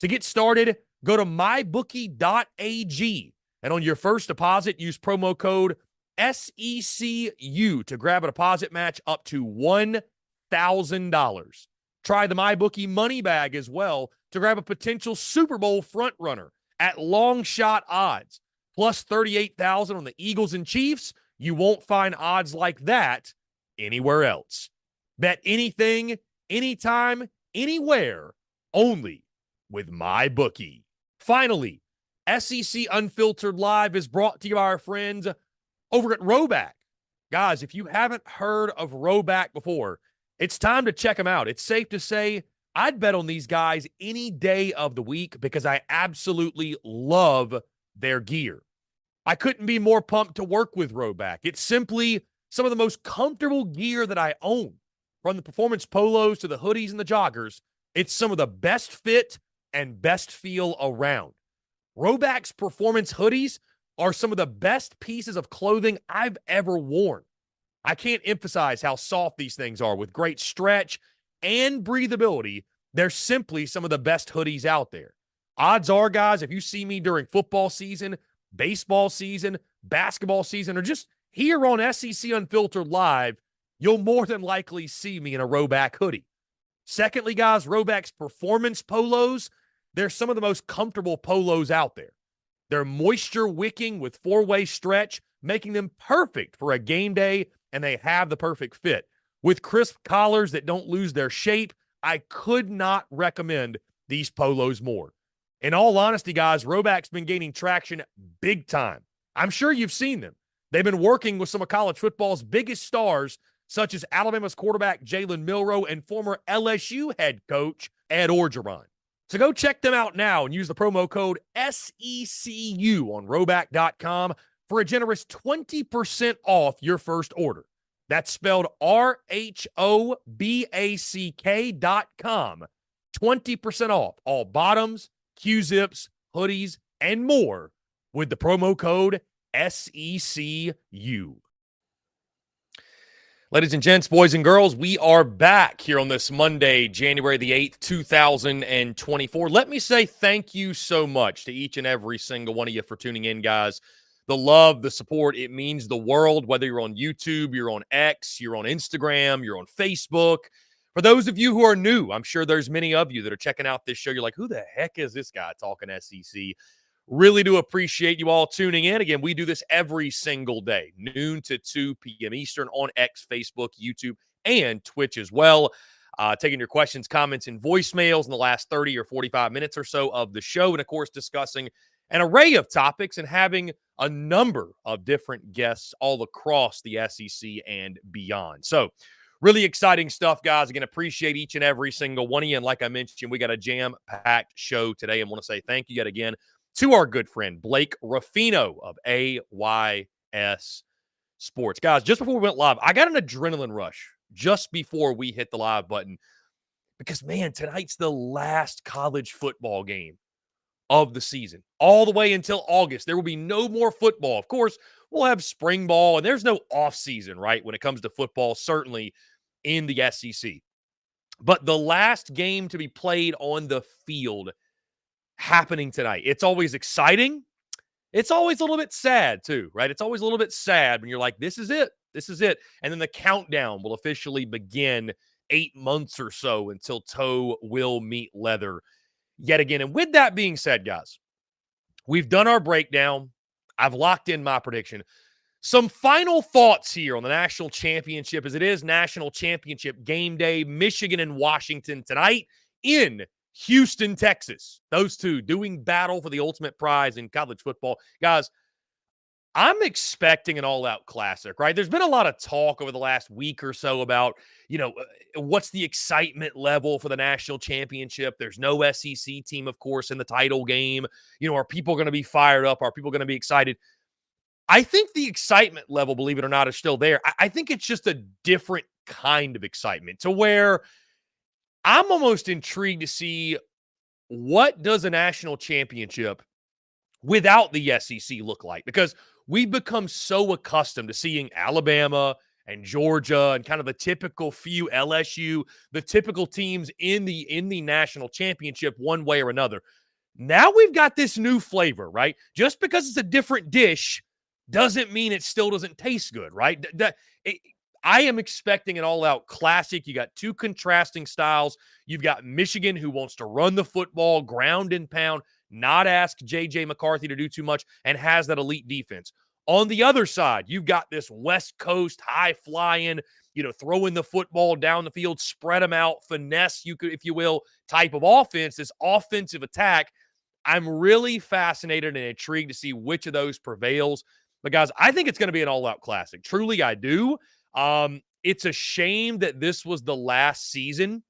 To get started, go to mybookie.ag, and on your first deposit, use promo code SECU to grab a deposit match up to $1,000. Try the MyBookie money bag as well to grab a potential Super Bowl frontrunner at long shot odds, plus 38,000 on the Eagles and Chiefs. You won't find odds like that anywhere else. Bet anything, anytime, anywhere, only with MyBookie. Finally, SEC Unfiltered Live is brought to you by our friends over at Roback. Guys, if you haven't heard of Roback before, it's time to check them out. It's safe to say I'd bet on these guys any day of the week because I absolutely love their gear. I couldn't be more pumped to work with Roback. It's simply some of the most comfortable gear that I own. From the performance polos to the hoodies and the joggers, it's some of the best fit and best feel around. Roback's performance hoodies are some of the best pieces of clothing I've ever worn. I can't emphasize how soft these things are with great stretch and breathability. They're simply some of the best hoodies out there. Odds are, guys, if you see me during football season, baseball season, basketball season, or just here on SEC Unfiltered Live, you'll more than likely see me in a Roback hoodie. Secondly, guys, Roback's performance polos, they're some of the most comfortable polos out there. They're moisture wicking with 4-way stretch, making them perfect for a game day, and they have the perfect fit. With crisp collars that don't lose their shape, I could not recommend these polos more. In all honesty, guys, Roback's been gaining traction big time. I'm sure you've seen them. They've been working with some of college football's biggest stars, such as Alabama's quarterback Jalen Milroe and former LSU head coach Ed Orgeron. So go check them out now and use the promo code SECU on Roback.com for a generous 20% off your first order. That's spelled RHOBACK.com. 20% off all bottoms, Q-zips, hoodies, and more with the promo code SECU. Ladies and gents, boys and girls, we are back here on this Monday, January the 8th, 2024. Let me say thank you so much to each and every single one of you for tuning in, guys. The love, the support, it means the world, whether you're on YouTube, you're on X, you're on Instagram, you're on Facebook. For those of you who are new, I'm sure there's many of you that are checking out this show. You're like, who the heck is this guy talking SEC? Really do appreciate you all tuning in. Again, we do this every single day, noon to 2 p.m. Eastern on X, Facebook, YouTube, and Twitch as well. Taking your questions, comments, and voicemails in the last 30 or 45 minutes or so of the show. And, of course, discussing an array of topics and having a number of different guests all across the SEC and beyond. So, really exciting stuff, guys. Again, appreciate each and every single one of you. And like I mentioned, we got a jam-packed show today. And want to say thank you yet again to our good friend, Blake Ruffino of AYS Sports. Guys, just before we went live, I got an adrenaline rush just before we hit the live button because, man, tonight's the last college football game of the season. All the way until August. There will be no more football. Of course, we'll have spring ball, and there's no off season, right, when it comes to football, certainly in the SEC. But the last game to be played on the field happening tonight. It's always exciting. It's always a little bit sad too, right? It's always a little bit sad when you're like, this is it. This is it. And then the countdown will officially begin 8 months or so until toe will meet leather yet again. And with that being said, guys, we've done our breakdown. I've locked in my prediction. Some final thoughts here on the national championship, as it is national championship game day, Michigan and Washington tonight in Houston, Texas. Those two doing battle for the ultimate prize in college football. Guys, I'm expecting an all-out classic, right? There's been a lot of talk over the last week or so about, what's the excitement level for the national championship? There's no SEC team, of course, in the title game. Are people going to be fired up? Are people going to be excited? I think the excitement level, believe it or not, is still there. I think it's just a different kind of excitement to where I'm almost intrigued to see what does a national championship without the SEC look like, because we've become so accustomed to seeing Alabama and Georgia and kind of the typical few LSU, the typical teams in the national championship one way or another. Now we've got this new flavor, right? Just because it's a different dish doesn't mean it still doesn't taste good, right? I am expecting an all-out classic. You got two contrasting styles. You've got Michigan, who wants to run the football, ground and pound, not ask J.J. McCarthy to do too much, and has that elite defense. On the other side, you've got this West Coast high-flying, throwing the football down the field, spread them out, finesse, if you will, type of offense, this offensive attack. I'm really fascinated and intrigued to see which of those prevails. But, guys, I think it's going to be an all-out classic. Truly, I do. It's a shame that this was the last season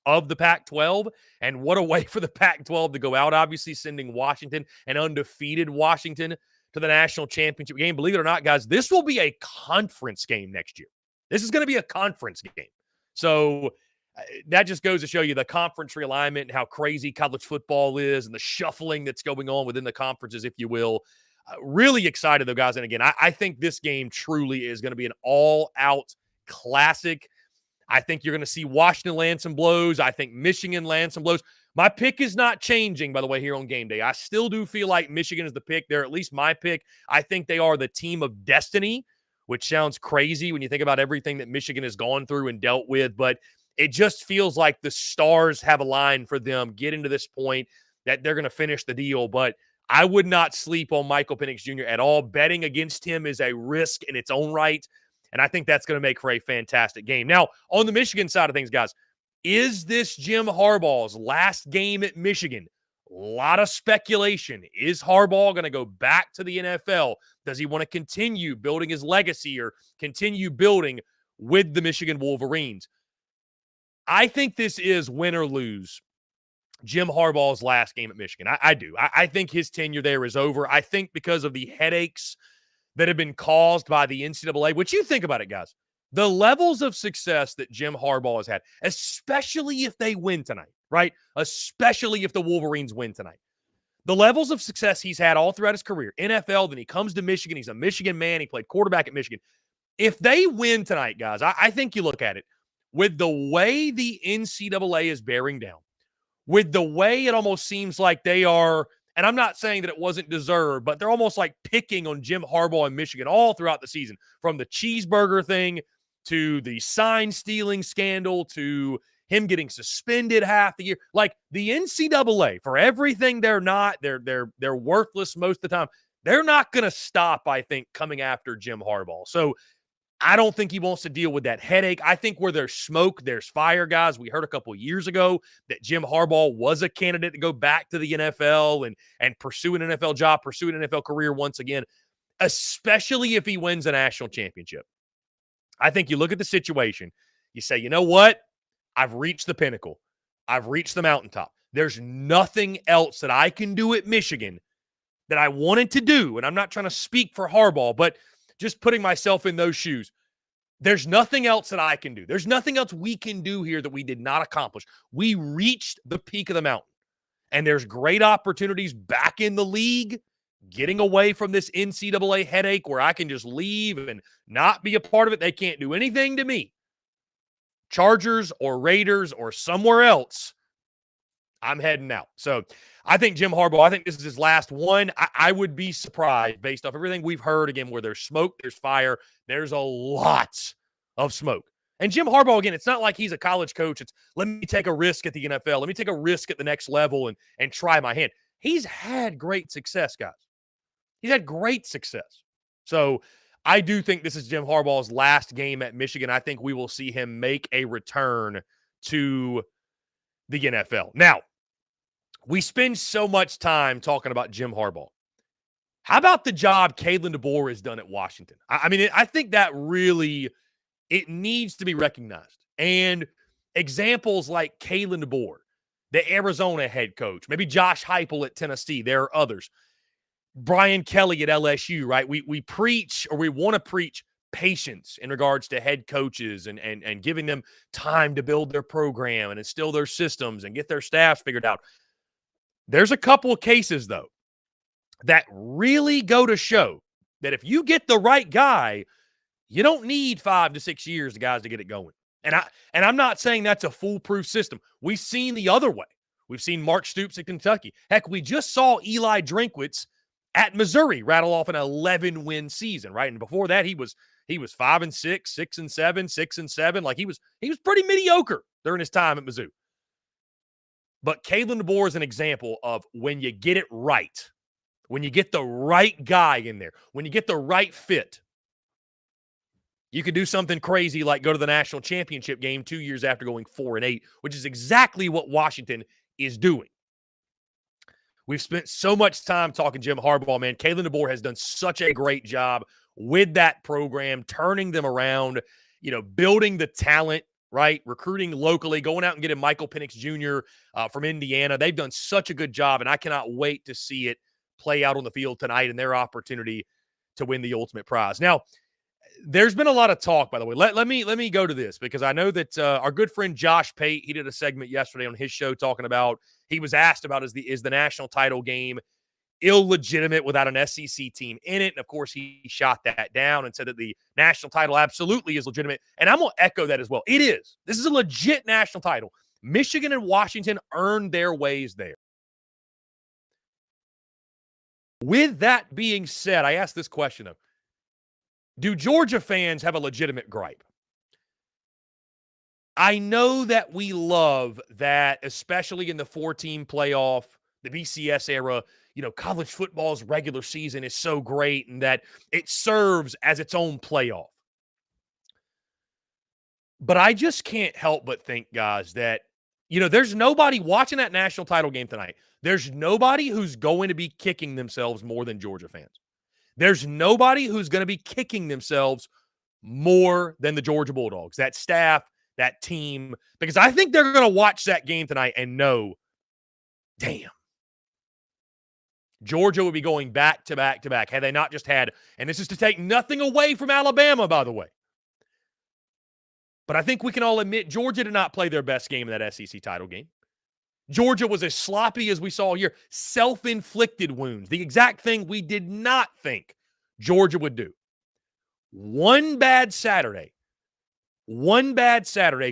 of the Pac-12, and what a way for the Pac-12 to go out, obviously sending Washington, an undefeated Washington, to the national championship game. Believe it or not, guys, this will be a conference game next year. This is going to be a conference game. So that just goes to show you the conference realignment and how crazy college football is and the shuffling that's going on within the conferences, if you will. Really excited, though, guys. And again, I think this game truly is going to be an all-out classic. I think you're going to see Washington land some blows. I think Michigan land some blows. My pick is not changing, by the way, here on game day. I still do feel like Michigan is the pick. They're at least my pick. I think they are the team of destiny, which sounds crazy when you think about everything that Michigan has gone through and dealt with. But it just feels like the stars have aligned for them getting to this point that they're going to finish the deal. But I would not sleep on Michael Penix Jr. at all. Betting against him is a risk in its own right. And I think that's going to make for a fantastic game. Now, on the Michigan side of things, guys, is this Jim Harbaugh's last game at Michigan? A lot of speculation. Is Harbaugh going to go back to the NFL? Does he want to continue building his legacy or continue building with the Michigan Wolverines? I think this is win or lose Jim Harbaugh's last game at Michigan. I do. I think his tenure there is over. I think because of the headaches that have been caused by the NCAA, which you think about it, guys, the levels of success that Jim Harbaugh has had, especially if they win tonight, right? Especially if the Wolverines win tonight. The levels of success he's had all throughout his career, NFL, then he comes to Michigan. He's a Michigan man. He played quarterback at Michigan. If they win tonight, guys, I think you look at it with the way the NCAA is bearing down, with the way it almost seems like they are, and I'm not saying that it wasn't deserved, but they're almost like picking on Jim Harbaugh in Michigan all throughout the season, from the cheeseburger thing to the sign stealing scandal to him getting suspended half the year. Like the NCAA, for everything they're not, they're worthless most of the time. They're not going to stop, I think, coming after Jim Harbaugh. So I don't think he wants to deal with that headache. I think where there's smoke, there's fire, guys. We heard a couple of years ago that Jim Harbaugh was a candidate to go back to the NFL and pursue an NFL job, pursue an NFL career once again, especially if he wins a national championship. I think you look at the situation, you say, you know what? I've reached the pinnacle. I've reached the mountaintop. There's nothing else that I can do at Michigan that I wanted to do. And I'm not trying to speak for Harbaugh, but just putting myself in those shoes. There's nothing else that I can do. There's nothing else we can do here that we did not accomplish. We reached the peak of the mountain. And there's great opportunities back in the league, getting away from this NCAA headache where I can just leave and not be a part of it. They can't do anything to me. Chargers or Raiders or somewhere else, I'm heading out. So I think Jim Harbaugh, I think this is his last one. I would be surprised based off everything we've heard, again, where there's smoke, there's fire. There's a lot of smoke. And Jim Harbaugh, again, it's not like he's a college coach. It's let me take a risk at the NFL. Let me take a risk at the next level and try my hand. He's had great success, guys. He's had great success. So I do think this is Jim Harbaugh's last game at Michigan. I think we will see him make a return to the NFL. Now, we spend so much time talking about Jim Harbaugh. How about the job Kalen DeBoer has done at Washington? I mean, I think that really, it needs to be recognized. And examples like Kalen DeBoer, the Arizona head coach, maybe Josh Heupel at Tennessee. There are others. Brian Kelly at LSU, right? We preach, or we want to preach, patience in regards to head coaches and giving them time to build their program and instill their systems and get their staffs figured out. There's a couple of cases, though, that really go to show that if you get the right guy, you don't need 5 to 6 years to guys to get it going. And I'm not saying that's a foolproof system. We've seen the other way. We've seen Mark Stoops at Kentucky. Heck, we just saw Eli Drinkwitz at Missouri rattle off an 11-win season, right? And before that, he was 5-6, 6-7, 6-7. Like he was pretty mediocre during his time at Mizzou. But Kalen DeBoer is an example of when you get it right, when you get the right guy in there, when you get the right fit, you could do something crazy like go to the national championship game 2 years after going 4-8, which is exactly what Washington is doing. We've spent so much time talking Jim Harbaugh, man. Kalen DeBoer has done such a great job with that program, turning them around, building the talent, right? Recruiting locally, going out and getting Michael Penix Jr. From Indiana. They've done such a good job, and I cannot wait to see it play out on the field tonight and their opportunity to win the ultimate prize. Now, there's been a lot of talk, by the way. Let me go to this because I know that our good friend Josh Pate, he did a segment yesterday on his show talking about, he was asked about is the national title game illegitimate without an SEC team in it? And of course, he shot that down and said that the national title absolutely is legitimate. And I'm going to echo that as well. It is. This is a legit national title. Michigan and Washington earned their ways there. With that being said, I asked this question, though. Do Georgia fans have a legitimate gripe? I know that we love that, especially in the 4-team playoff, the BCS era, college football's regular season is so great and that it serves as its own playoff. But I just can't help but think, guys, that, there's nobody watching that national title game tonight. There's nobody who's going to be kicking themselves more than Georgia fans. There's nobody who's going to be kicking themselves more than the Georgia Bulldogs, that staff, that team, because I think they're going to watch that game tonight and know, damn, Georgia would be going back to back to back had they not just had, and this is to take nothing away from Alabama, by the way. But I think we can all admit Georgia did not play their best game in that SEC title game. Georgia was as sloppy as we saw here. Self-inflicted wounds. The exact thing we did not think Georgia would do. One bad Saturday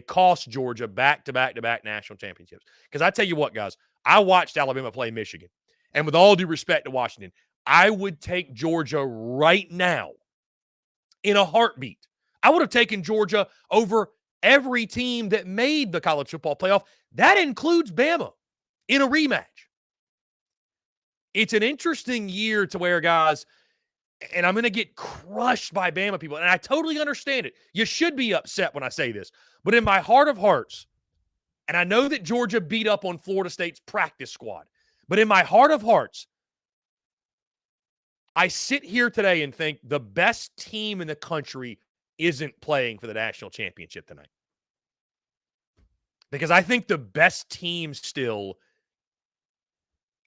cost Georgia back-to-back-to-back national championships. Because I tell you what, guys, I watched Alabama play Michigan. And with all due respect to Washington, I would take Georgia right now in a heartbeat. I would have taken Georgia over every team that made the college football playoff. That includes Bama in a rematch. It's an interesting year to where, guys, and I'm going to get crushed by Bama people, and I totally understand it. You should be upset when I say this. But in my heart of hearts, and I know that Georgia beat up on Florida State's practice squad, but in my heart of hearts, I sit here today and think the best team in the country isn't playing for the national championship tonight. Because I think the best team still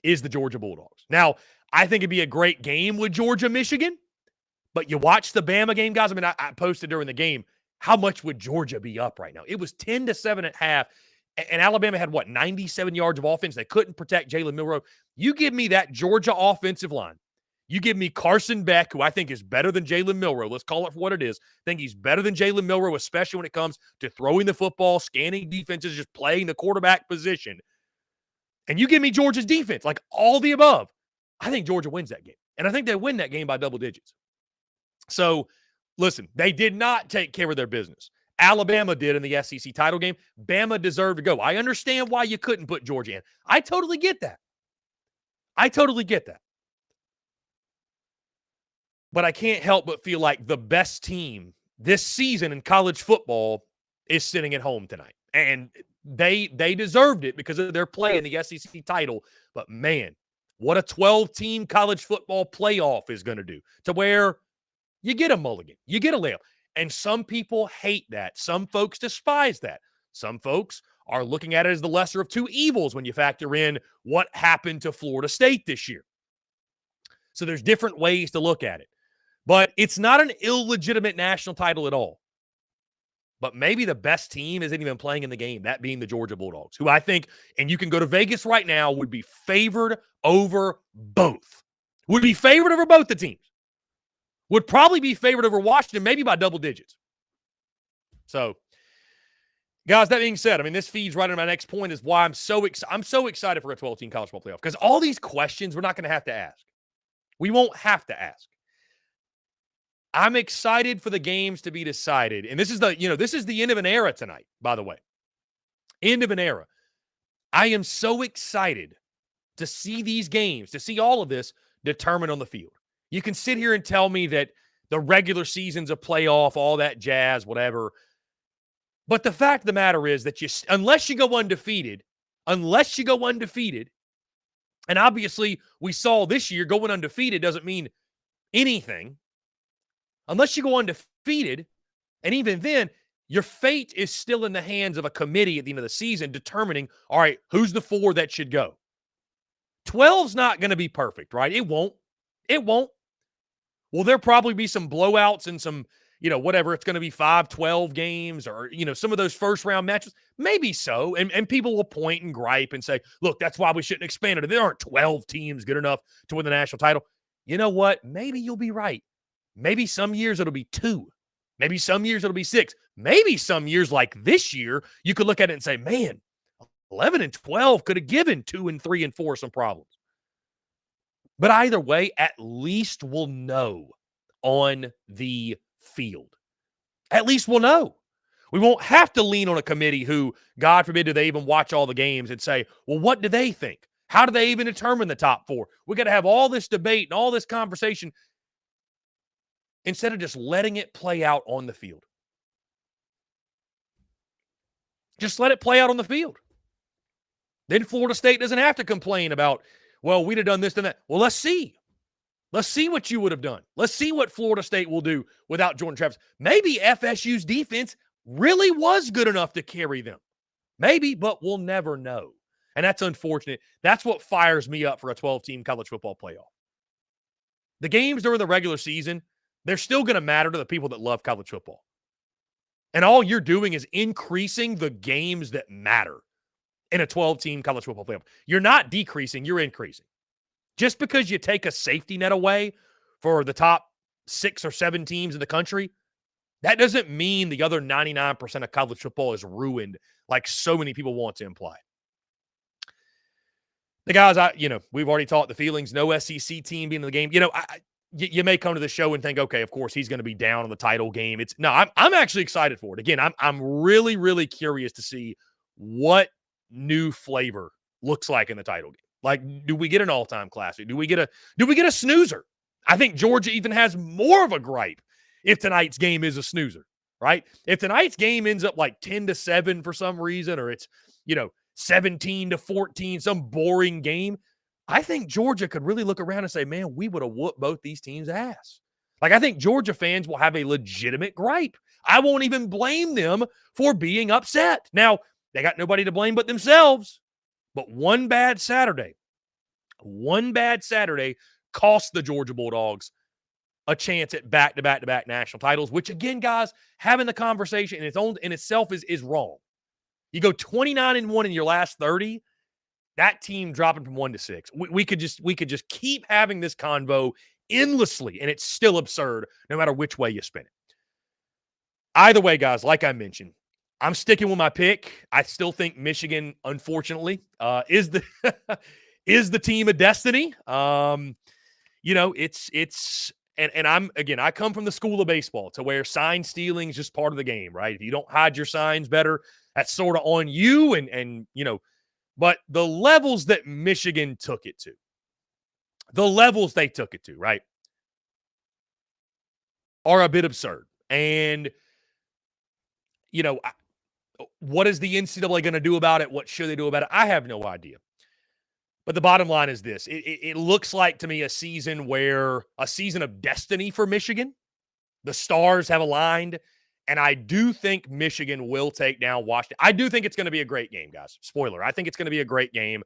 is the Georgia Bulldogs. Now, I think it'd be a great game with Georgia-Michigan, but you watch the Bama game, guys. I mean, I posted during the game, how much would Georgia be up right now? It was 10-7 at half, and Alabama had, 97 yards of offense. They couldn't protect Jalen Milroe. You give me that Georgia offensive line. You give me Carson Beck, who I think is better than Jalen Milroe. Let's call it for what it is. I think he's better than Jalen Milroe, especially when it comes to throwing the football, scanning defenses, just playing the quarterback position. And you give me Georgia's defense, like all the above. I think Georgia wins that game. And I think they win that game by double digits. So, listen, they did not take care of their business. Alabama did in the SEC title game. Bama deserved to go. I understand why you couldn't put Georgia in. I totally get that. But I can't help but feel like the best team this season in college football is sitting at home tonight. And they deserved it because of their play in the SEC title. But, man, what a 12-team college football playoff is going to do, to where you get a mulligan, you get a layup. And some people hate that. Some folks despise that. Some folks are looking at it as the lesser of two evils when you factor in what happened to Florida State this year. So there's different ways to look at it. But it's not an illegitimate national title at all. But maybe the best team isn't even playing in the game, that being the Georgia Bulldogs, who I think, and you can go to Vegas right now, would be favored over both. Would be favored over both the teams. Would probably be favored over Washington, maybe by double digits. So, guys, that being said, I mean, this feeds right into my next point is why I'm so excited for a 12-team college football playoff. Because all these questions we're not going to have to ask. We won't have to ask. I'm excited for the games to be decided. And this is the end of an era tonight, by the way. End of an era. I am so excited to see these games, to see all of this determined on the field. You can sit here and tell me that the regular season's a playoff, all that jazz, whatever. But the fact of the matter is that unless you go undefeated, and obviously we saw this year going undefeated doesn't mean anything. Unless you go undefeated, and even then, your fate is still in the hands of a committee at the end of the season determining, all right, who's the 4 that should go? 12's not going to be perfect, right? It won't. Will there probably be some blowouts and some, whatever, it's going to be 5-12 games or, some of those first-round matches? Maybe so. And people will point and gripe and say, look, that's why we shouldn't expand it. There aren't 12 teams good enough to win the national title. You know what? Maybe you'll be right. Maybe some years it'll be 2. Maybe some years it'll be 6. Maybe some years like this year, you could look at it and say, man, 11 and 12 could have given 2 and 3 and 4 some problems. But either way, at least we'll know on the field. At least we'll know. We won't have to lean on a committee who, God forbid, do they even watch all the games and say, well, what do they think? How do they even determine the top 4? We got to have all this debate and all this conversation instead of just letting it play out on the field. Just let it play out on the field. Then Florida State doesn't have to complain about, well, we'd have done this and that. Well, let's see. Let's see what you would have done. Let's see what Florida State will do without Jordan Travis. Maybe FSU's defense really was good enough to carry them. Maybe, but we'll never know. And that's unfortunate. That's what fires me up for a 12-team college football playoff. The games during the regular season, they're still going to matter to the people that love college football. And all you're doing is increasing the games that matter in a 12-team college football playoff. You're not decreasing, you're increasing. Just because you take a safety net away for the top 6 or 7 teams in the country, that doesn't mean the other 99% of college football is ruined like so many people want to imply. The guys, we've already talked the feelings, no SEC team being in the game. You may come to the show and think, okay, of course he's going to be down on the title game. I'm actually excited for it. Again, I'm really, really curious to see what new flavor looks like in the title game. Like, do we get an all-time classic? Do we get a snoozer? I think Georgia even has more of a gripe if tonight's game is a snoozer, right? If tonight's game ends up like 10-7 for some reason, or it's 17-14, some boring game, I think Georgia could really look around and say, man, we would have whooped both these teams' ass. Like, I think Georgia fans will have a legitimate gripe. I won't even blame them for being upset. Now, they got nobody to blame but themselves. But one bad Saturday cost the Georgia Bulldogs a chance at back-to-back national titles, which, again, guys, having the conversation in itself is wrong. You go 29-1 in your last 30, that team dropping from 1 to 6. We could just keep having this convo endlessly, and it's still absurd no matter which way you spin it. Either way, guys, like I mentioned, I'm sticking with my pick. I still think Michigan, unfortunately, is the team of destiny. It's I come from the school of baseball to where sign stealing is just part of the game, right? If you don't hide your signs better, that's sort of on you. But the levels that Michigan took it to, right, are a bit absurd. And, what is the NCAA going to do about it? What should they do about it? I have no idea. But the bottom line is this. It looks like to me a season of destiny for Michigan. The stars have aligned, and I do think Michigan will take down Washington. I do think it's going to be a great game, guys. Spoiler. I think it's going to be a great game.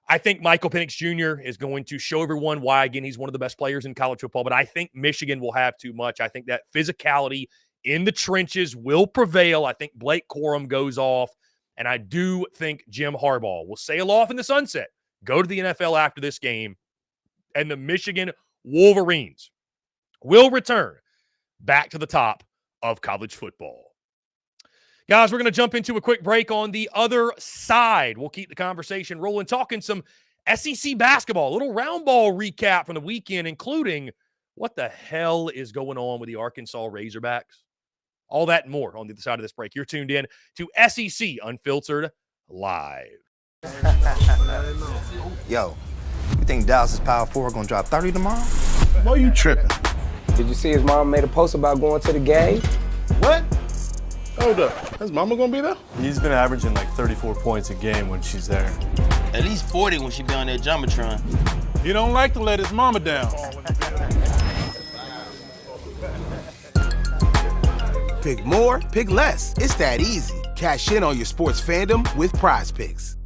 I think Michael Penix Jr. is going to show everyone why, again, he's one of the best players in college football, but I think Michigan will have too much. I think that physicality in the trenches will prevail. I think Blake Corum goes off, and I do think Jim Harbaugh will sail off in the sunset, go to the NFL after this game, and the Michigan Wolverines will return back to the top of college football. Guys, we're going to jump into a quick break on the other side. We'll keep the conversation rolling, talking some SEC basketball, a little round ball recap from the weekend, including what the hell is going on with the Arkansas Razorbacks. All that and more on the other side of this break. You're tuned in to SEC Unfiltered Live. Yo, you think Dallas' Power 4 gonna drop 30 tomorrow? Boy, you tripping. Did you see his mom made a post about going to the game? What? Hold up. His mama gonna be there? He's been averaging like 34 points a game when she's there. At least 40 when she be on that Jumbotron. He don't like to let his mama down. Pick more, pick less. It's that easy. Cash in on your sports fandom with Prize Picks.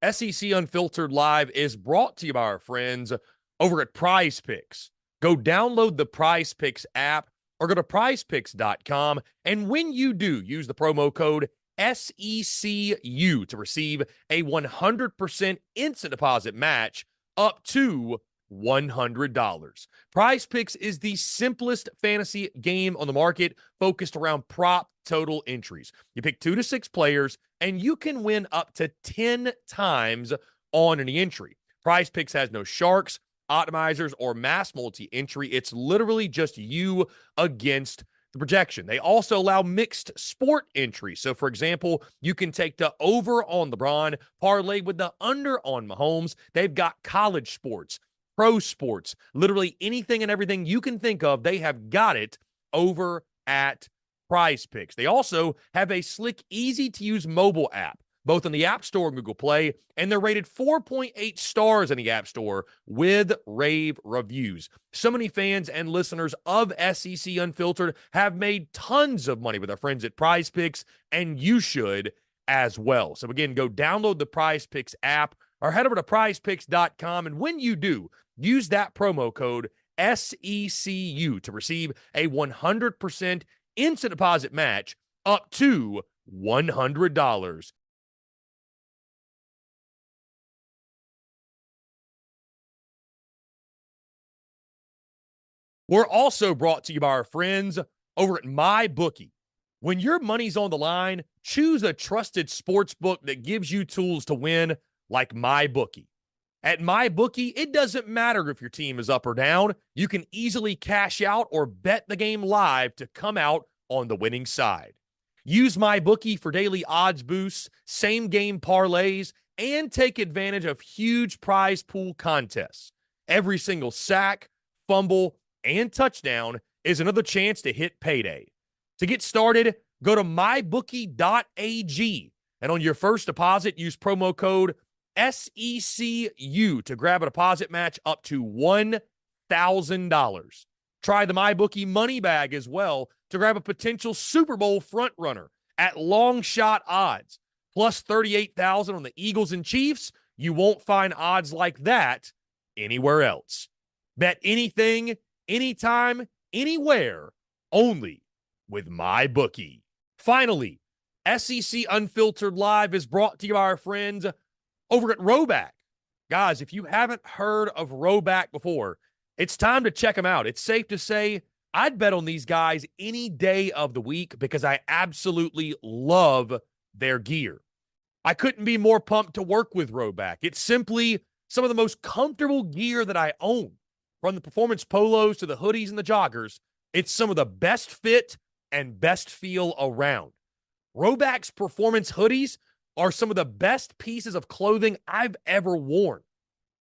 SEC Unfiltered Live is brought to you by our friends over at Prize Picks. Go download the Prize Picks app or go to prizepicks.com. And when you do, use the promo code SECU to receive a 100% instant deposit match up to $100. Prize Picks is the simplest fantasy game on the market, focused around prop total entries. You pick 2 to 6 players, and you can win up to 10 times on any entry. Prize Picks has no sharks, optimizers, or mass multi-entry. It's literally just you against the projection. They also allow mixed sport entry. So, for example, you can take the over on LeBron, parlay with the under on Mahomes. They've got college sports, pro sports, literally anything and everything you can think of. They have got it over at Prize Picks. They also have a slick, easy-to-use mobile app, both in the App Store and Google Play, and they're rated 4.8 stars in the App Store with rave reviews. So many fans and listeners of SEC Unfiltered have made tons of money with our friends at Prize Picks, and you should as well. So again, go download the Prize Picks app or head over to prizepicks.com, and when you do, use that promo code SECU to receive a 100% instant deposit match up to $100. We're also brought to you by our friends over at MyBookie. When your money's on the line, choose a trusted sports book that gives you tools to win, like MyBookie. At MyBookie, it doesn't matter if your team is up or down. You can easily cash out or bet the game live to come out on the winning side. Use MyBookie for daily odds boosts, same-game parlays, and take advantage of huge prize pool contests. Every single sack, fumble, and touchdown is another chance to hit payday. To get started, go to mybookie.ag, and on your first deposit, use promo code SECU to grab a deposit match up to $1,000. Try the MyBookie money bag as well to grab a potential Super Bowl frontrunner at long shot odds, plus 38,000 on the Eagles and Chiefs. You won't find odds like that anywhere else. Bet anything, anytime, anywhere, only with MyBookie. Finally, SEC Unfiltered Live is brought to you by our friends over at Roback. Guys, if you haven't heard of Roback before, it's time to check them out. It's safe to say I'd bet on these guys any day of the week because I absolutely love their gear. I couldn't be more pumped to work with Roback. It's simply some of the most comfortable gear that I own. From the performance polos to the hoodies and the joggers, it's some of the best fit and best feel around. Roback's performance hoodies are some of the best pieces of clothing I've ever worn.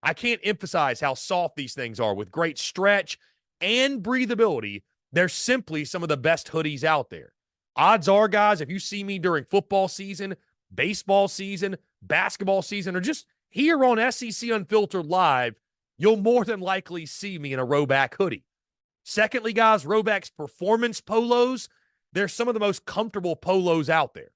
I can't emphasize how soft these things are with great stretch and breathability. They're simply some of the best hoodies out there. Odds are, guys, if you see me during football season, baseball season, basketball season, or just here on SEC Unfiltered Live, you'll more than likely see me in a Rowback hoodie. Secondly, guys, Rowback's performance polos, they're some of the most comfortable polos out there.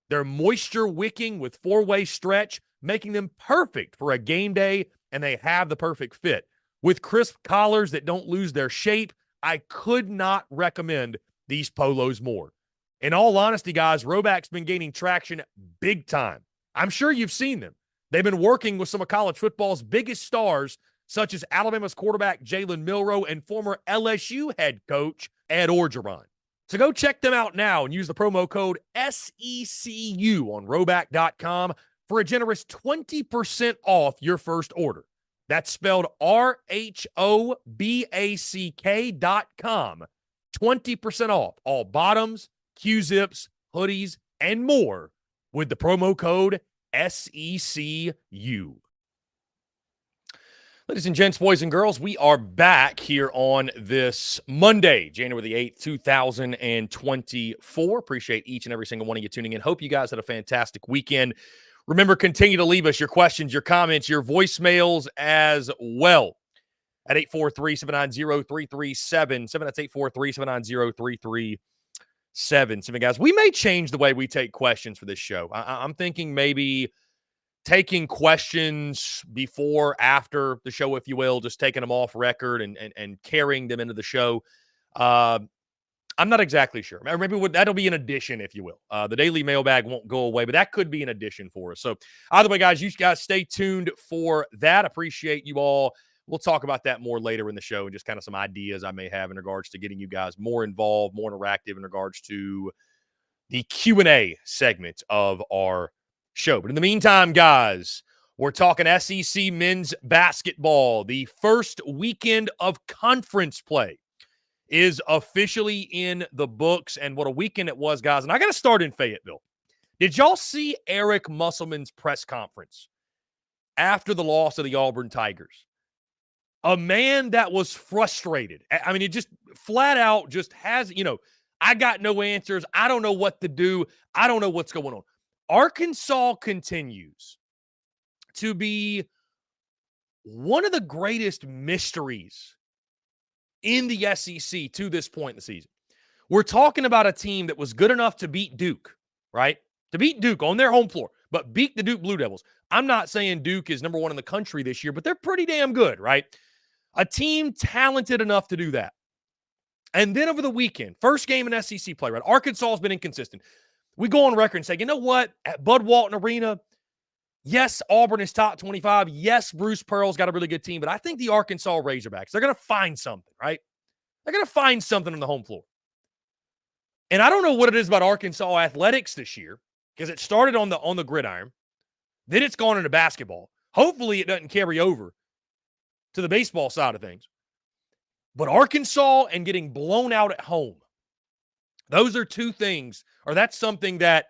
They're moisture wicking with four-way stretch, making them perfect for a game day, and they have the perfect fit. With crisp collars that don't lose their shape, I could not recommend these polos more. In all honesty, guys, Rowback's been gaining traction big time. I'm sure you've seen them. They've been working with some of college football's biggest stars, such as Alabama's quarterback Jalen Milroe and former LSU head coach Ed Orgeron. So go check them out now and use the promo code SECU on Rowback.com for a generous 20% off your first order. That's spelled RHOBACK.com. 20% off all bottoms, Q-zips, hoodies, and more with the promo code SECU. Ladies and gents, boys and girls, we are back here on this Monday, January the 8th, 2024. Appreciate each and every single one of you tuning in. Hope you guys had a fantastic weekend. Remember, continue to leave us your questions, your comments, your voicemails as well at 843-790-3377. That's 843-790-3377. Guys, we may change the way we take questions for this show. I'm thinking maybe taking questions before, after the show, if you will, just taking them off record and carrying them into the show. I'm not exactly sure. Or maybe that'll be an addition, if you will. The daily mailbag won't go away, but that could be an addition for us. So either way, guys, you guys stay tuned for that. Appreciate you all. We'll talk about that more later in the show and just kind of some ideas I may have in regards to getting you guys more involved, more interactive in regards to the Q&A segment of our show. But in the meantime, guys, we're talking SEC men's basketball. The first weekend of conference play is officially in the books, and what a weekend it was, guys. And I got to start in Fayetteville. Did y'all see Eric Musselman's press conference after the loss of the Auburn Tigers? A man that was frustrated. I mean, it just flat out just has, I got no answers. I don't know what to do. I don't know what's going on. Arkansas continues to be one of the greatest mysteries in the SEC to this point in the season. We're talking about a team that was good enough to beat Duke, right? To beat Duke on their home floor, but beat the Duke Blue Devils. I'm not saying Duke is number one in the country this year, but they're pretty damn good, right? A team talented enough to do that. And then over the weekend, first game in SEC play, right? Arkansas has been inconsistent. We go on record and say, you know what? At Bud Walton Arena, yes, Auburn is top 25. Yes, Bruce Pearl's got a really good team, but I think the Arkansas Razorbacks, they're going to find something, right? They're going to find something on the home floor. And I don't know what it is about Arkansas athletics this year, because it started on the gridiron. Then it's gone into basketball. Hopefully it doesn't carry over to the baseball side of things. But Arkansas and getting blown out at home, those are two things, or that's something that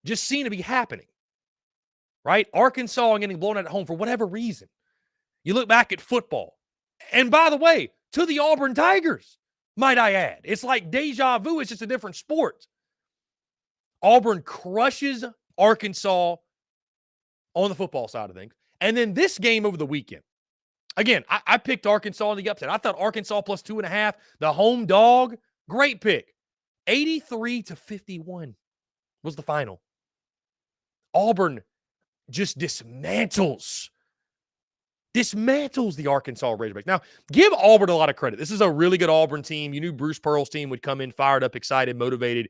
just seem to be happening, right? Arkansas and getting blown out at home for whatever reason. You look back at football. And by the way, to the Auburn Tigers, might I add. It's like deja vu. It's just a different sport. Auburn crushes Arkansas on the football side of things. And then this game over the weekend. Again, I picked Arkansas in the upset. I thought Arkansas plus 2.5, the home dog, great pick. 83-51 was the final. Auburn just dismantles the Arkansas Razorbacks. Now, give Auburn a lot of credit. This is a really good Auburn team. You knew Bruce Pearl's team would come in fired up, excited, motivated,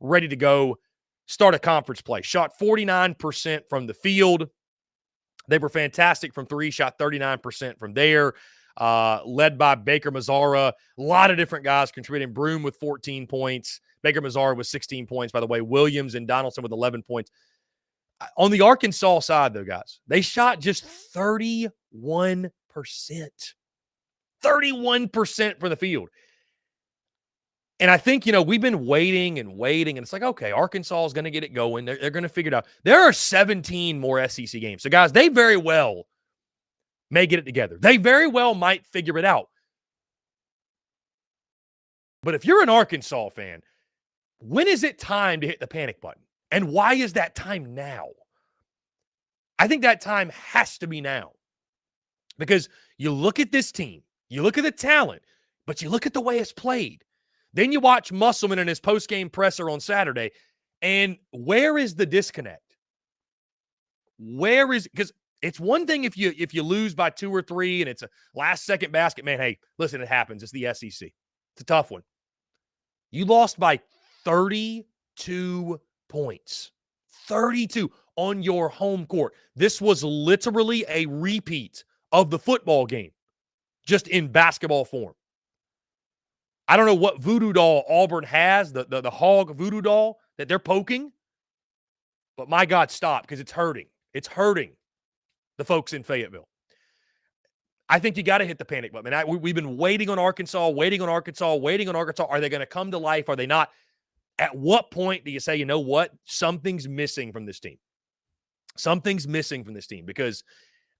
ready to go, start a conference play. Shot 49% from the field. They were fantastic from three, shot 39% from there, led by Baker Mazzara. A lot of different guys contributing. Broome with 14 points. Baker Mazzara with 16 points, by the way. Williams and Donaldson with 11 points. On the Arkansas side, though, guys, they shot just 31%. 31% from the field. And I think, we've been waiting, and it's like, okay, Arkansas is going to get it going. They're going to figure it out. There are 17 more SEC games. So, guys, they very well may get it together. They very well might figure it out. But if you're an Arkansas fan, when is it time to hit the panic button? And why is that time now? I think that time has to be now. Because you look at this team, you look at the talent, but you look at the way it's played. Then you watch Musselman in his post-game presser on Saturday, and where is the disconnect? Where is – because it's one thing if you lose by 2 or 3 and it's a last-second basket. Man, hey, listen, it happens. It's the SEC. It's a tough one. You lost by 32 points. 32 on your home court. This was literally a repeat of the football game, just in basketball form. I don't know what voodoo doll Auburn has, the hog voodoo doll that they're poking, but my God, stop, because it's hurting. It's hurting the folks in Fayetteville. I think you got to hit the panic button. We've been waiting on Arkansas. Are they going to come to life? Are they not? At what point do you say, you know what? Something's missing from this team. Something's missing from this team because,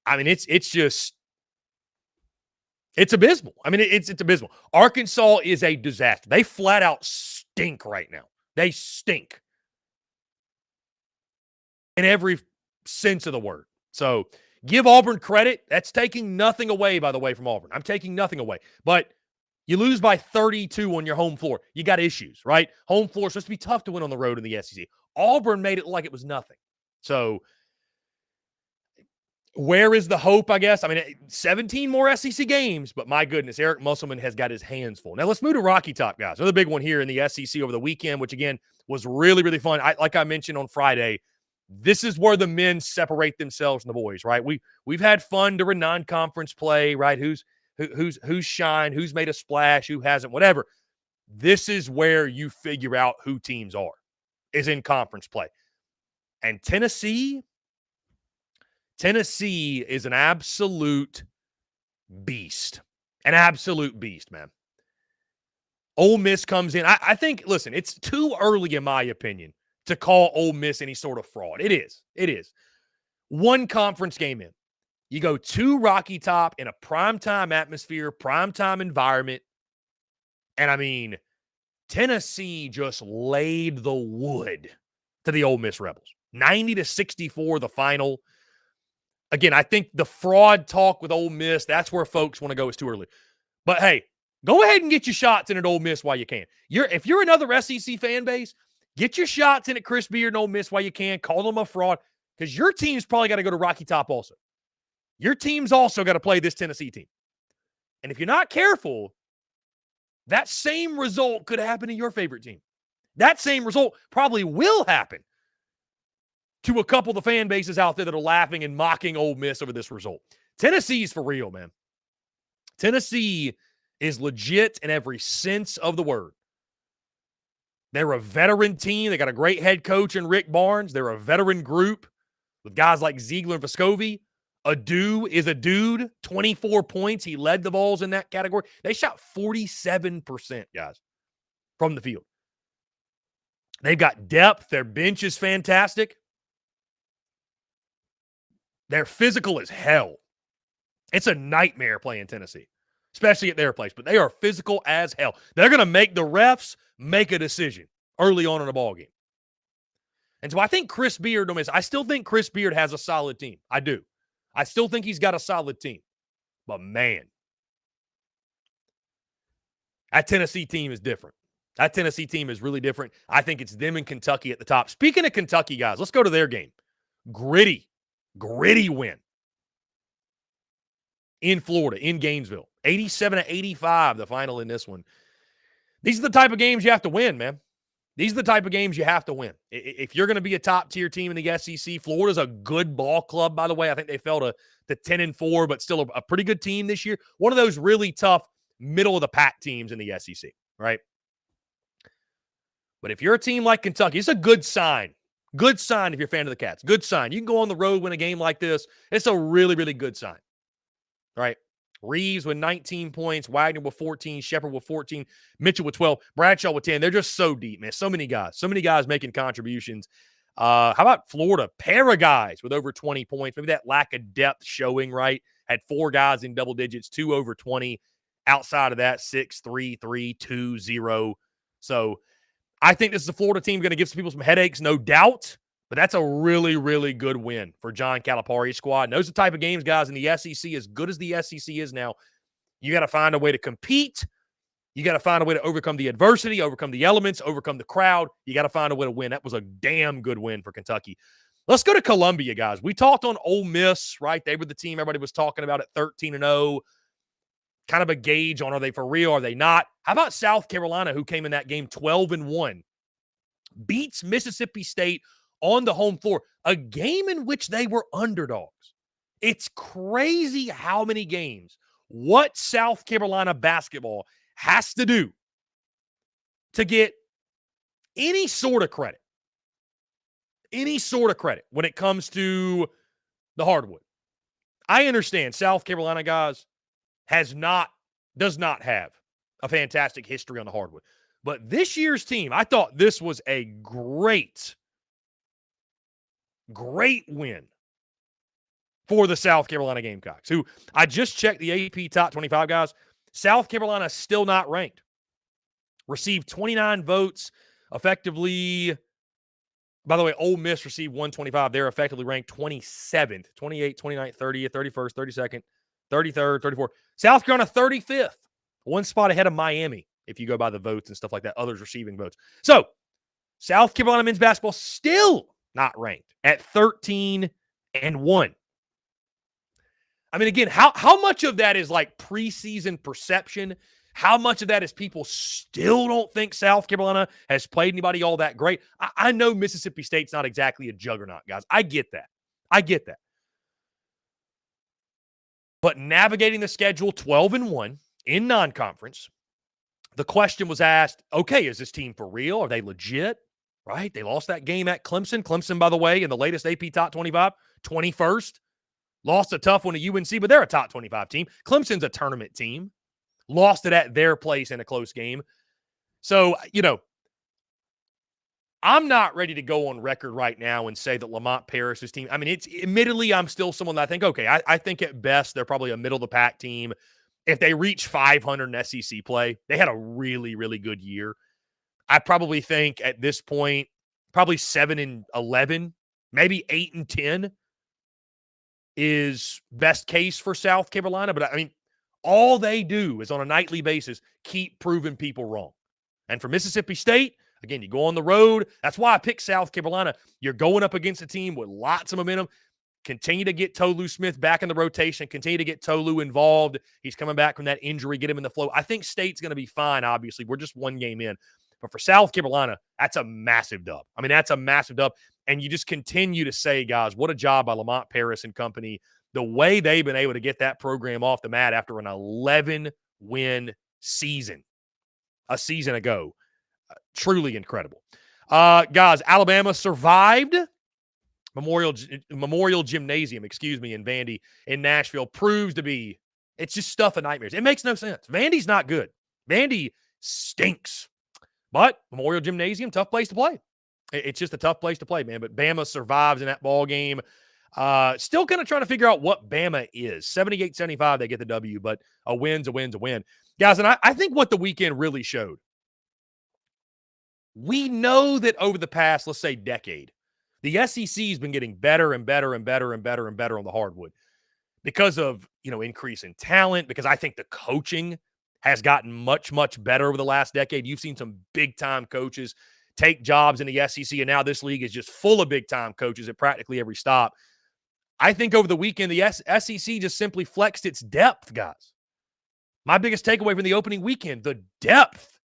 I mean, it's abysmal. I mean, it's abysmal. Arkansas is a disaster. They flat out stink right now. They stink in every sense of the word. So give Auburn credit. That's taking nothing away, by the way, from Auburn. I'm taking nothing away. But you lose by 32 on your home floor. You got issues, right? Home floor is supposed to be tough to win on the road in the SEC. Auburn made it like it was nothing. So where is the hope, I guess? I mean, 17 more SEC games, but my goodness, Eric Musselman has got his hands full. Now, let's move to Rocky Top, guys. Another big one here in the SEC over the weekend, which, again, was really, really fun. Like I mentioned on Friday, this is where the men separate themselves from the boys, right? We've had fun during non-conference play, right? Who's shined, who's made a splash, who hasn't, whatever. This is where you figure out who teams are, is in conference play. And Tennessee is an absolute beast. An absolute beast, man. Ole Miss comes in. I think, listen, it's too early, in my opinion, to call Ole Miss any sort of fraud. It is. It is. One conference game in. You go to Rocky Top in a primetime atmosphere, primetime environment. And, I mean, Tennessee just laid the wood to the Ole Miss Rebels. 90-64 the final. Again, I think the fraud talk with Ole Miss, that's where folks want to go. It's too early. But, hey, go ahead and get your shots in at Ole Miss while you can. If you're another SEC fan base, get your shots in at Chris Beard and Ole Miss while you can. Call them a fraud because your team's probably got to go to Rocky Top also. Your team's also got to play this Tennessee team. And if you're not careful, that same result could happen to your favorite team. That same result probably will happen to a couple of the fan bases out there that are laughing and mocking Ole Miss over this result. Tennessee's for real, man. Tennessee is legit in every sense of the word. They're a veteran team. They got a great head coach in Rick Barnes. They're a veteran group with guys like Ziegler and Vescovi. Adu is a dude, 24 points. He led the Vols in that category. They shot 47%, guys, from the field. They've got depth. Their bench is fantastic. They're physical as hell. It's a nightmare playing Tennessee, especially at their place. But they are physical as hell. They're going to make the refs make a decision early on in a ball game. And so I think Chris Beard, I still think Chris Beard has a solid team. I do. I still think he's got a solid team. But, man, that Tennessee team is different. That Tennessee team is really different. I think it's them and Kentucky at the top. Speaking of Kentucky, guys, let's go to their game. Gritty win in Florida, in Gainesville. 87-85, the final in this one. These are the type of games you have to win, man. These are the type of games you have to win. If you're going to be a top-tier team in the SEC, Florida's a good ball club, by the way. I think they fell to 10-4, but still a pretty good team this year. One of those really tough middle-of-the-pack teams in the SEC, right? But if you're a team like Kentucky, it's a good sign. Good sign if you're a fan of the Cats. Good sign. You can go on the road, win a game like this. It's a really, really good sign, right? Reeves with 19 points, Wagner with 14, Shepard with 14, Mitchell with 12, Bradshaw with 10. They're just so deep, man. So many guys making contributions. How about Florida? Pair of guys with over 20 points. Maybe that lack of depth showing, right? Had 4 guys in double digits, 2 over 20. Outside of that, 6, 3, 3, 2, 0. So I think this is a Florida team going to give some people some headaches, no doubt. But that's a really, really good win for John Calipari's squad. And those are the type of games, guys, in the SEC, as good as the SEC is now, you got to find a way to compete. You got to find a way to overcome the adversity, overcome the elements, overcome the crowd. You got to find a way to win. That was a damn good win for Kentucky. Let's go to Columbia, guys. We talked on Ole Miss, right? They were the team everybody was talking about at 13-0. Kind of a gauge on, are they for real? Are they not? How about South Carolina, who came in that game 12-1, beats Mississippi State on the home floor, a game in which they were underdogs. It's crazy how many games, what South Carolina basketball has to do to get any sort of credit when it comes to the hardwood. I understand South Carolina, guys, does not have a fantastic history on the hardwood. But this year's team, I thought this was a great win for the South Carolina Gamecocks, who I just checked the AP Top 25, guys. South Carolina is still not ranked. Received 29 votes, effectively. By the way, Ole Miss received 125. They're effectively ranked 27th, 28th, 29th, 30th, 31st, 32nd, 33rd, 34th. South Carolina 35th, one spot ahead of Miami, if you go by the votes and stuff like that, others receiving votes. So, South Carolina men's basketball still not ranked at 13-1. I mean, again, how much of that is like preseason perception? How much of that is people still don't think South Carolina has played anybody all that great? I know Mississippi State's not exactly a juggernaut, guys. I get that. But navigating the schedule 12-1 in non-conference, the question was asked, okay, is this team for real? Are they legit? Right? They lost that game at Clemson. Clemson, by the way, in the latest AP Top 25, 21st. Lost a tough one to UNC, but they're a top 25 team. Clemson's a tournament team. Lost it at their place in a close game. So, I'm not ready to go on record right now and say that Lamont Paris's team, I mean, it's admittedly, I'm still someone that I think, okay, I think at best they're probably a middle-of-the-pack team. If they reach 500 in SEC play, they had a really, really good year. I probably think at this point, probably 7-11, maybe 8-10 is best case for South Carolina. But I mean, all they do is on a nightly basis keep proving people wrong. And for Mississippi State, again, you go on the road. That's why I picked South Carolina. You're going up against a team with lots of momentum. Continue to get Tolu Smith back in the rotation. Continue to get Tolu involved. He's coming back from that injury. Get him in the flow. I think State's going to be fine, obviously. We're just one game in. But for South Carolina, that's a massive dub. I mean, that's a massive dub. And you just continue to say, guys, what a job by Lamont Paris and company. The way they've been able to get that program off the mat after an 11-win season a season ago. Truly incredible. Guys, Alabama survived Memorial Gymnasium, in Vandy in Nashville. Proves to be, it's just stuff of nightmares. It makes no sense. Vandy's not good. Vandy stinks. But Memorial Gymnasium, tough place to play. It's just a tough place to play, man. But Bama survives in that ball game. Still kind of trying to figure out what Bama is. 78-75, they get the W, but a win's a win's a win. Guys, and I think what the weekend really showed, we know that over the past, let's say, decade, the SEC has been getting better and better and better and better and better on the hardwood because of, increase in talent, because I think the coaching has gotten much, much better over the last decade. You've seen some big-time coaches take jobs in the SEC, and now this league is just full of big-time coaches at practically every stop. I think over the weekend, the SEC just simply flexed its depth, guys. My biggest takeaway from the opening weekend, the depth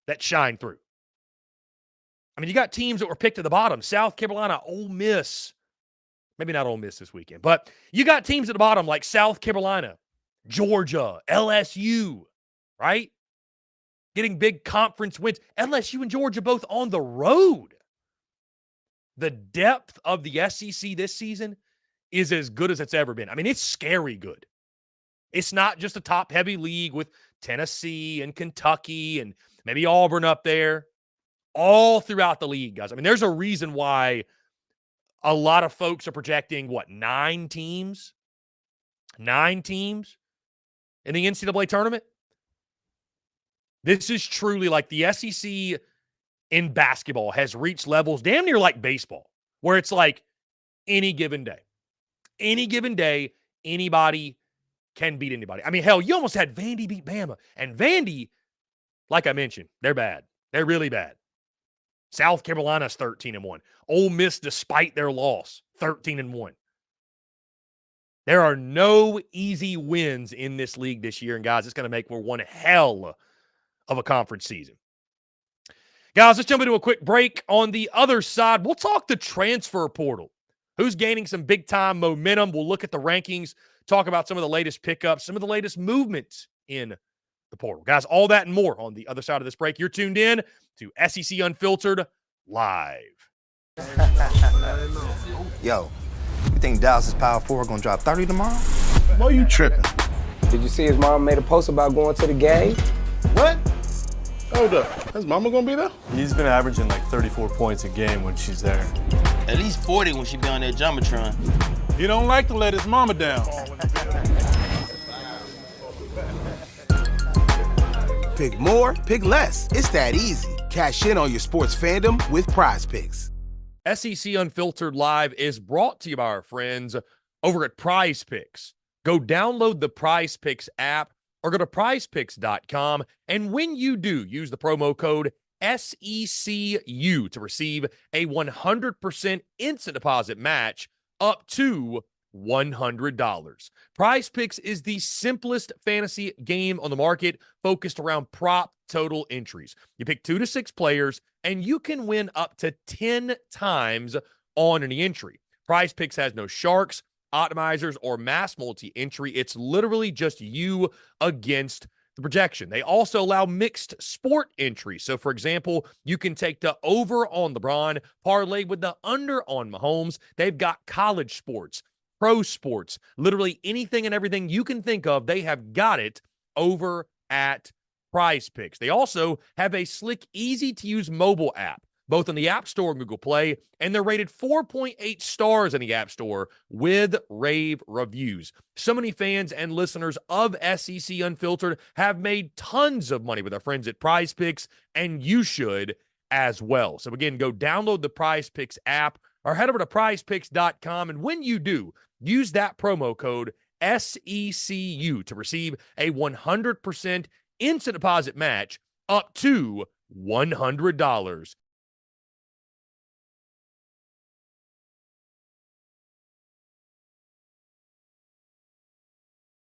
that shined through. I mean, you got teams that were picked at the bottom. South Carolina, Ole Miss. Maybe not Ole Miss this weekend, but you got teams at the bottom like South Carolina, Georgia, LSU, right? Getting big conference wins. LSU and Georgia both on the road. The depth of the SEC this season is as good as it's ever been. I mean, it's scary good. It's not just a top-heavy league with Tennessee and Kentucky and maybe Auburn up there. All throughout the league, guys. I mean, there's a reason why a lot of folks are projecting, 9 teams? 9 teams in the NCAA tournament? This is truly like the SEC in basketball has reached levels damn near like baseball, where it's like any given day, anybody can beat anybody. I mean, hell, you almost had Vandy beat Bama. And Vandy, like I mentioned, they're bad. They're really bad. South Carolina's 13-1. Ole Miss, despite their loss, 13-1. There are no easy wins in this league this year. And, guys, it's going to make for one hell of a conference season. Guys, let's jump into a quick break. On the other side, we'll talk the transfer portal. Who's gaining some big-time momentum? We'll look at the rankings, talk about some of the latest pickups, some of the latest movements in the portal. Guys, all that and more on the other side of this break. You're tuned in to SEC Unfiltered Live. Yo, you think Dallas' Power 4 gonna drop 30 tomorrow? Boy, you tripping. Did you see his mom made a post about going to the game? What? Hold up. His mama gonna be there? He's been averaging like 34 points a game when she's there. At least 40 when she be on that Jumbotron. He don't like to let his mama down. Pick more, pick less. It's that easy. Cash in on your sports fandom with Prize Picks. SEC Unfiltered Live is brought to you by our friends over at Prize Picks. Go download the Prize Picks app or go to prizepicks.com. And when you do, use the promo code SECU to receive a 100% instant deposit match up to $100. Prize Picks is the simplest fantasy game on the market, focused around prop total entries. You pick 2 to 6 players, and you can win up to 10 times on any entry. Prize Picks has no sharks, optimizers, or mass multi-entry. It's literally just you against the projection. They also allow mixed sport entries. So, for example, you can take the over on LeBron, parlay with the under on Mahomes. They've got college sports, pro sports, literally anything and everything you can think of. They have got it over at Prize Picks. They also have a slick, easy-to-use mobile app, both in the App Store and Google Play, and they're rated 4.8 stars in the App Store with rave reviews. So many fans and listeners of SEC Unfiltered have made tons of money with our friends at Prize Picks, and you should as well. So again, go download the Prize Picks app or head over to prizepicks.com, and when you do, use that promo code SECU to receive a 100% instant deposit match up to $100.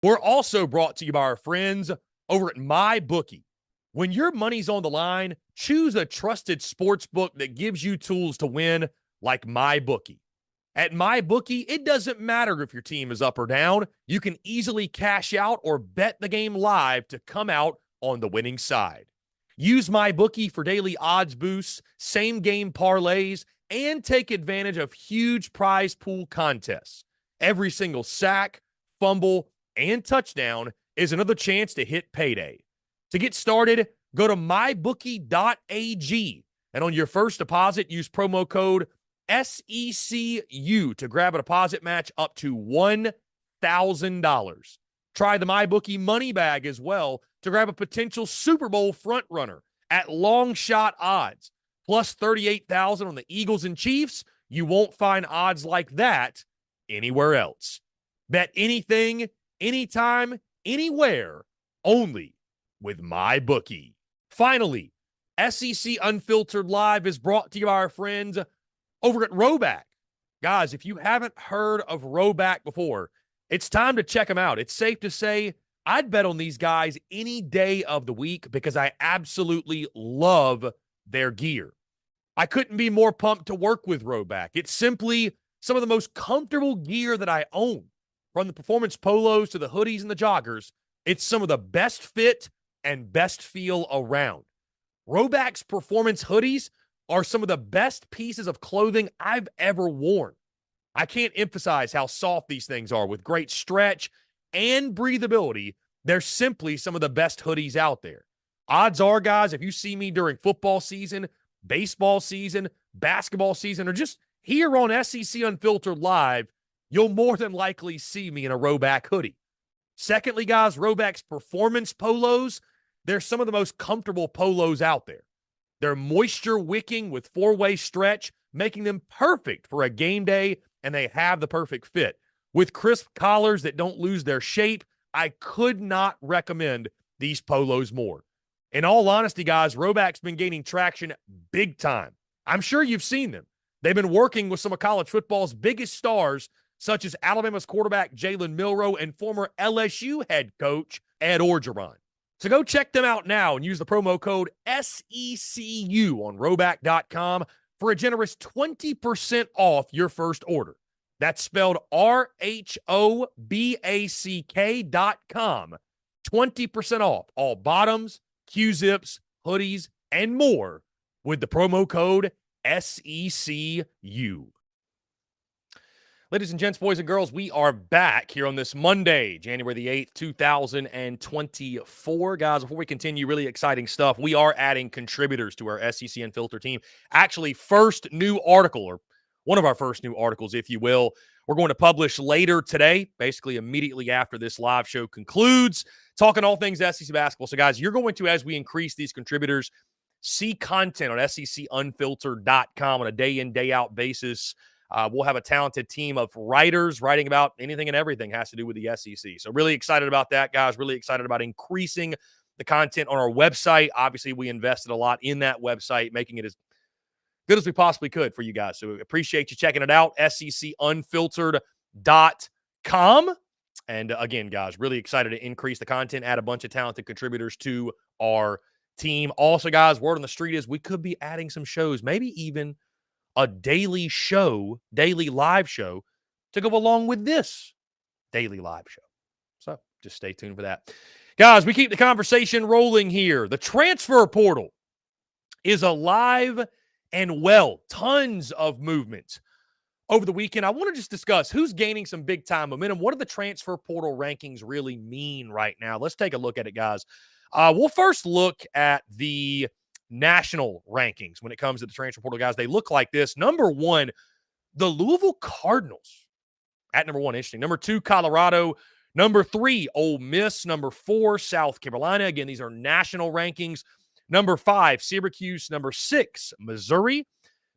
We're also brought to you by our friends over at MyBookie. When your money's on the line, choose a trusted sports book that gives you tools to win, like MyBookie. At MyBookie, it doesn't matter if your team is up or down. You can easily cash out or bet the game live to come out on the winning side. Use MyBookie for daily odds boosts, same-game parlays, and take advantage of huge prize pool contests. Every single sack, fumble, and touchdown is another chance to hit payday. To get started, go to mybookie.ag, and on your first deposit, use promo code SECU to grab a deposit match up to $1,000. Try the MyBookie money bag as well to grab a potential Super Bowl frontrunner at long shot odds, plus 38,000 on the Eagles and Chiefs. You won't find odds like that anywhere else. Bet anything, anytime, anywhere, only with MyBookie. Finally, SEC Unfiltered Live is brought to you by our friends over at Roback. Guys, if you haven't heard of Roback before, it's time to check them out. It's safe to say I'd bet on these guys any day of the week because I absolutely love their gear. I couldn't be more pumped to work with Roback. It's simply some of the most comfortable gear that I own. From the performance polos to the hoodies and the joggers, it's some of the best fit and best feel around. Roback's performance hoodies are some of the best pieces of clothing I've ever worn. I can't emphasize how soft these things are with great stretch and breathability. They're simply some of the best hoodies out there. Odds are, guys, if you see me during football season, baseball season, basketball season, or just here on SEC Unfiltered Live, you'll more than likely see me in a Roback hoodie. Secondly, guys, Roback's performance polos, they're some of the most comfortable polos out there. They're moisture wicking with 4-way stretch, making them perfect for a game day, and they have the perfect fit. With crisp collars that don't lose their shape, I could not recommend these polos more. In all honesty, guys, Roback's been gaining traction big time. I'm sure you've seen them. They've been working with some of college football's biggest stars, such as Alabama's quarterback Jalen Milroe and former LSU head coach Ed Orgeron. So go check them out now and use the promo code SECU on Roback.com for a generous 20% off your first order. That's spelled RHOBACK.com. 20% off all bottoms, Q-zips, hoodies, and more with the promo code SECU. Ladies and gents, boys and girls, we are back here on this Monday, January the 8th, 2024. Guys, before we continue, really exciting stuff. We are adding contributors to our SEC Unfiltered team. Actually, first new article, or one of our first new articles, if you will, we're going to publish later today, basically immediately after this live show concludes, talking all things SEC basketball. So, guys, you're going to, as we increase these contributors, see content on SECUnfiltered.com on a day-in, day-out basis. We'll have a talented team of writers writing about anything and everything has to do with the SEC. So really excited about that, guys. Really excited about increasing the content on our website. Obviously, we invested a lot in that website, making it as good as we possibly could for you guys. So we appreciate you checking it out, SECUnfiltered.com. And again, guys, really excited to increase the content, add a bunch of talented contributors to our team. Also, guys, word on the street is we could be adding some shows, maybe even a daily live show to go along with this daily live show. So just stay tuned for that. Guys, we keep the conversation rolling here. The transfer portal is alive and well. Tons of movement over the weekend. I want to just discuss who's gaining some big-time momentum. What do the transfer portal rankings really mean right now? Let's take a look at it, guys. We'll first look at the national rankings when it comes to the transfer portal, guys. They look like this. Number one, the Louisville Cardinals at number one. Interesting. Number two, Colorado. Number three, Ole Miss. Number four, South Carolina. Again, these are national rankings. Number five, Syracuse. Number six, Missouri.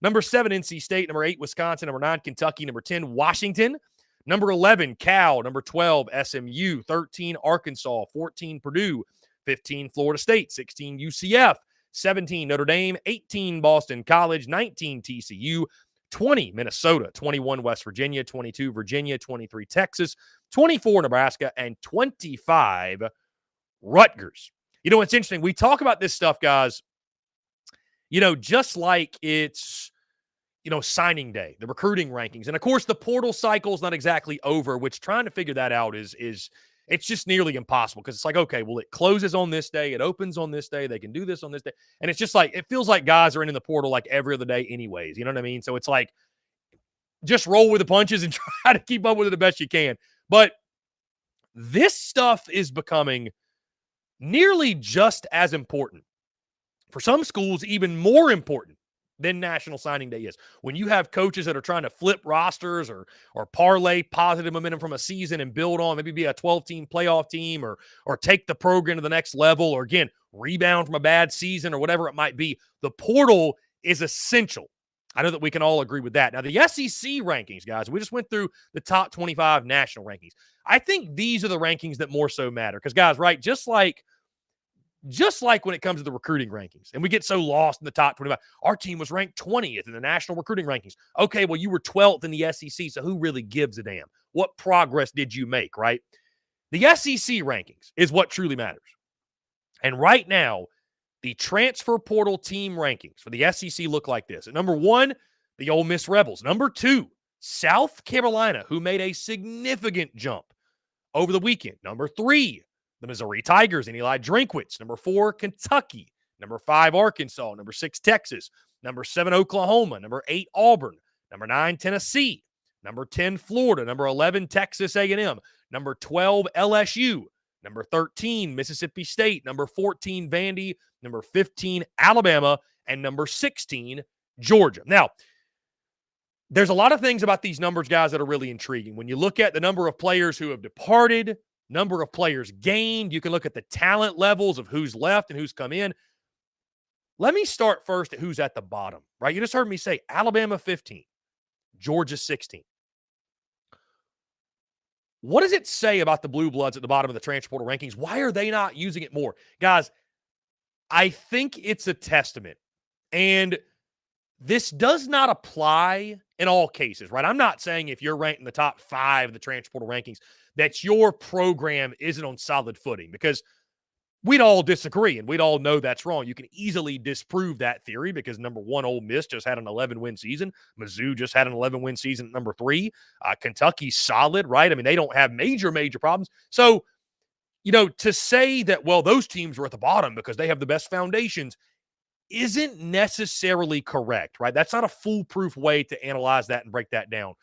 Number seven, NC State. Number eight, Wisconsin. Number nine, Kentucky. Number 10, Washington. Number 11, Cal. Number 12, SMU. 13, Arkansas. 14, Purdue. 15, Florida State. 16, UCF. 17, Notre Dame, 18, Boston College, 19, TCU, 20, Minnesota, 21, West Virginia, 22, Virginia, 23, Texas, 24, Nebraska, and 25, Rutgers. You know, it's interesting. We talk about this stuff, guys, you know, just like it's, you know, signing day, the recruiting rankings. And, of course, the portal cycle is not exactly over, which trying to figure that out is it's just nearly impossible because it's like, okay, well, it closes on this day. It opens on this day. They can do this on this day. And it's just like, it feels like guys are in the portal like every other day anyways. You know what I mean? So it's like, just roll with the punches and try to keep up with it the best you can. But this stuff is becoming nearly just as important. For some schools, even more important than National Signing Day is. When you have coaches that are trying to flip rosters or parlay positive momentum from a season and build on, maybe be a 12-team playoff team or take the program to the next level, or again, rebound from a bad season or whatever it might be, the portal is essential. I know that we can all agree with that. Now, the SEC rankings, guys, we just went through the top 25 national rankings. I think these are the rankings that more so matter because, guys, right, just like when it comes to the recruiting rankings, and we get so lost in the top 25, our team was ranked 20th in the national recruiting rankings. Okay, well, you were 12th in the SEC, so who really gives a damn? What progress did you make, right? The SEC rankings is what truly matters. And right now, the transfer portal team rankings for the SEC look like this. At number one, the Ole Miss Rebels. Number two, South Carolina, who made a significant jump over the weekend. Number three, the Missouri Tigers and Eli Drinkwitz. Number four, Kentucky. Number five, Arkansas. Number six, Texas. Number seven, Oklahoma. Number eight, Auburn. Number nine, Tennessee. Number 10, Florida. Number 11, Texas A&M. Number 12, LSU. Number 13, Mississippi State. Number 14, Vandy. Number 15, Alabama. And number 16, Georgia. Now, there's a lot of things about these numbers, guys, that are really intriguing. When you look at the number of players who have departed, number of players gained, you can look at the talent levels of who's left and who's come in. Let me start first at who's at the bottom, right? You just heard me say Alabama 15, Georgia 16. What does it say about the Blue Bloods at the bottom of the transfer portal rankings? Why are they not using it more? Guys, I think it's a testament. And this does not apply in all cases, right? I'm not saying if you're ranked in the top 5 of the transfer portal rankings that your program isn't on solid footing, because we'd all disagree and we'd all know that's wrong. You can easily disprove that theory because, number one, Ole Miss just had an 11-win season. Mizzou just had an 11-win season at number 3. Kentucky's solid, right? I mean, they don't have major problems. So, to say that, well, those teams are at the bottom because they have the best foundations isn't necessarily correct, right? That's not a foolproof way to analyze that and break that down.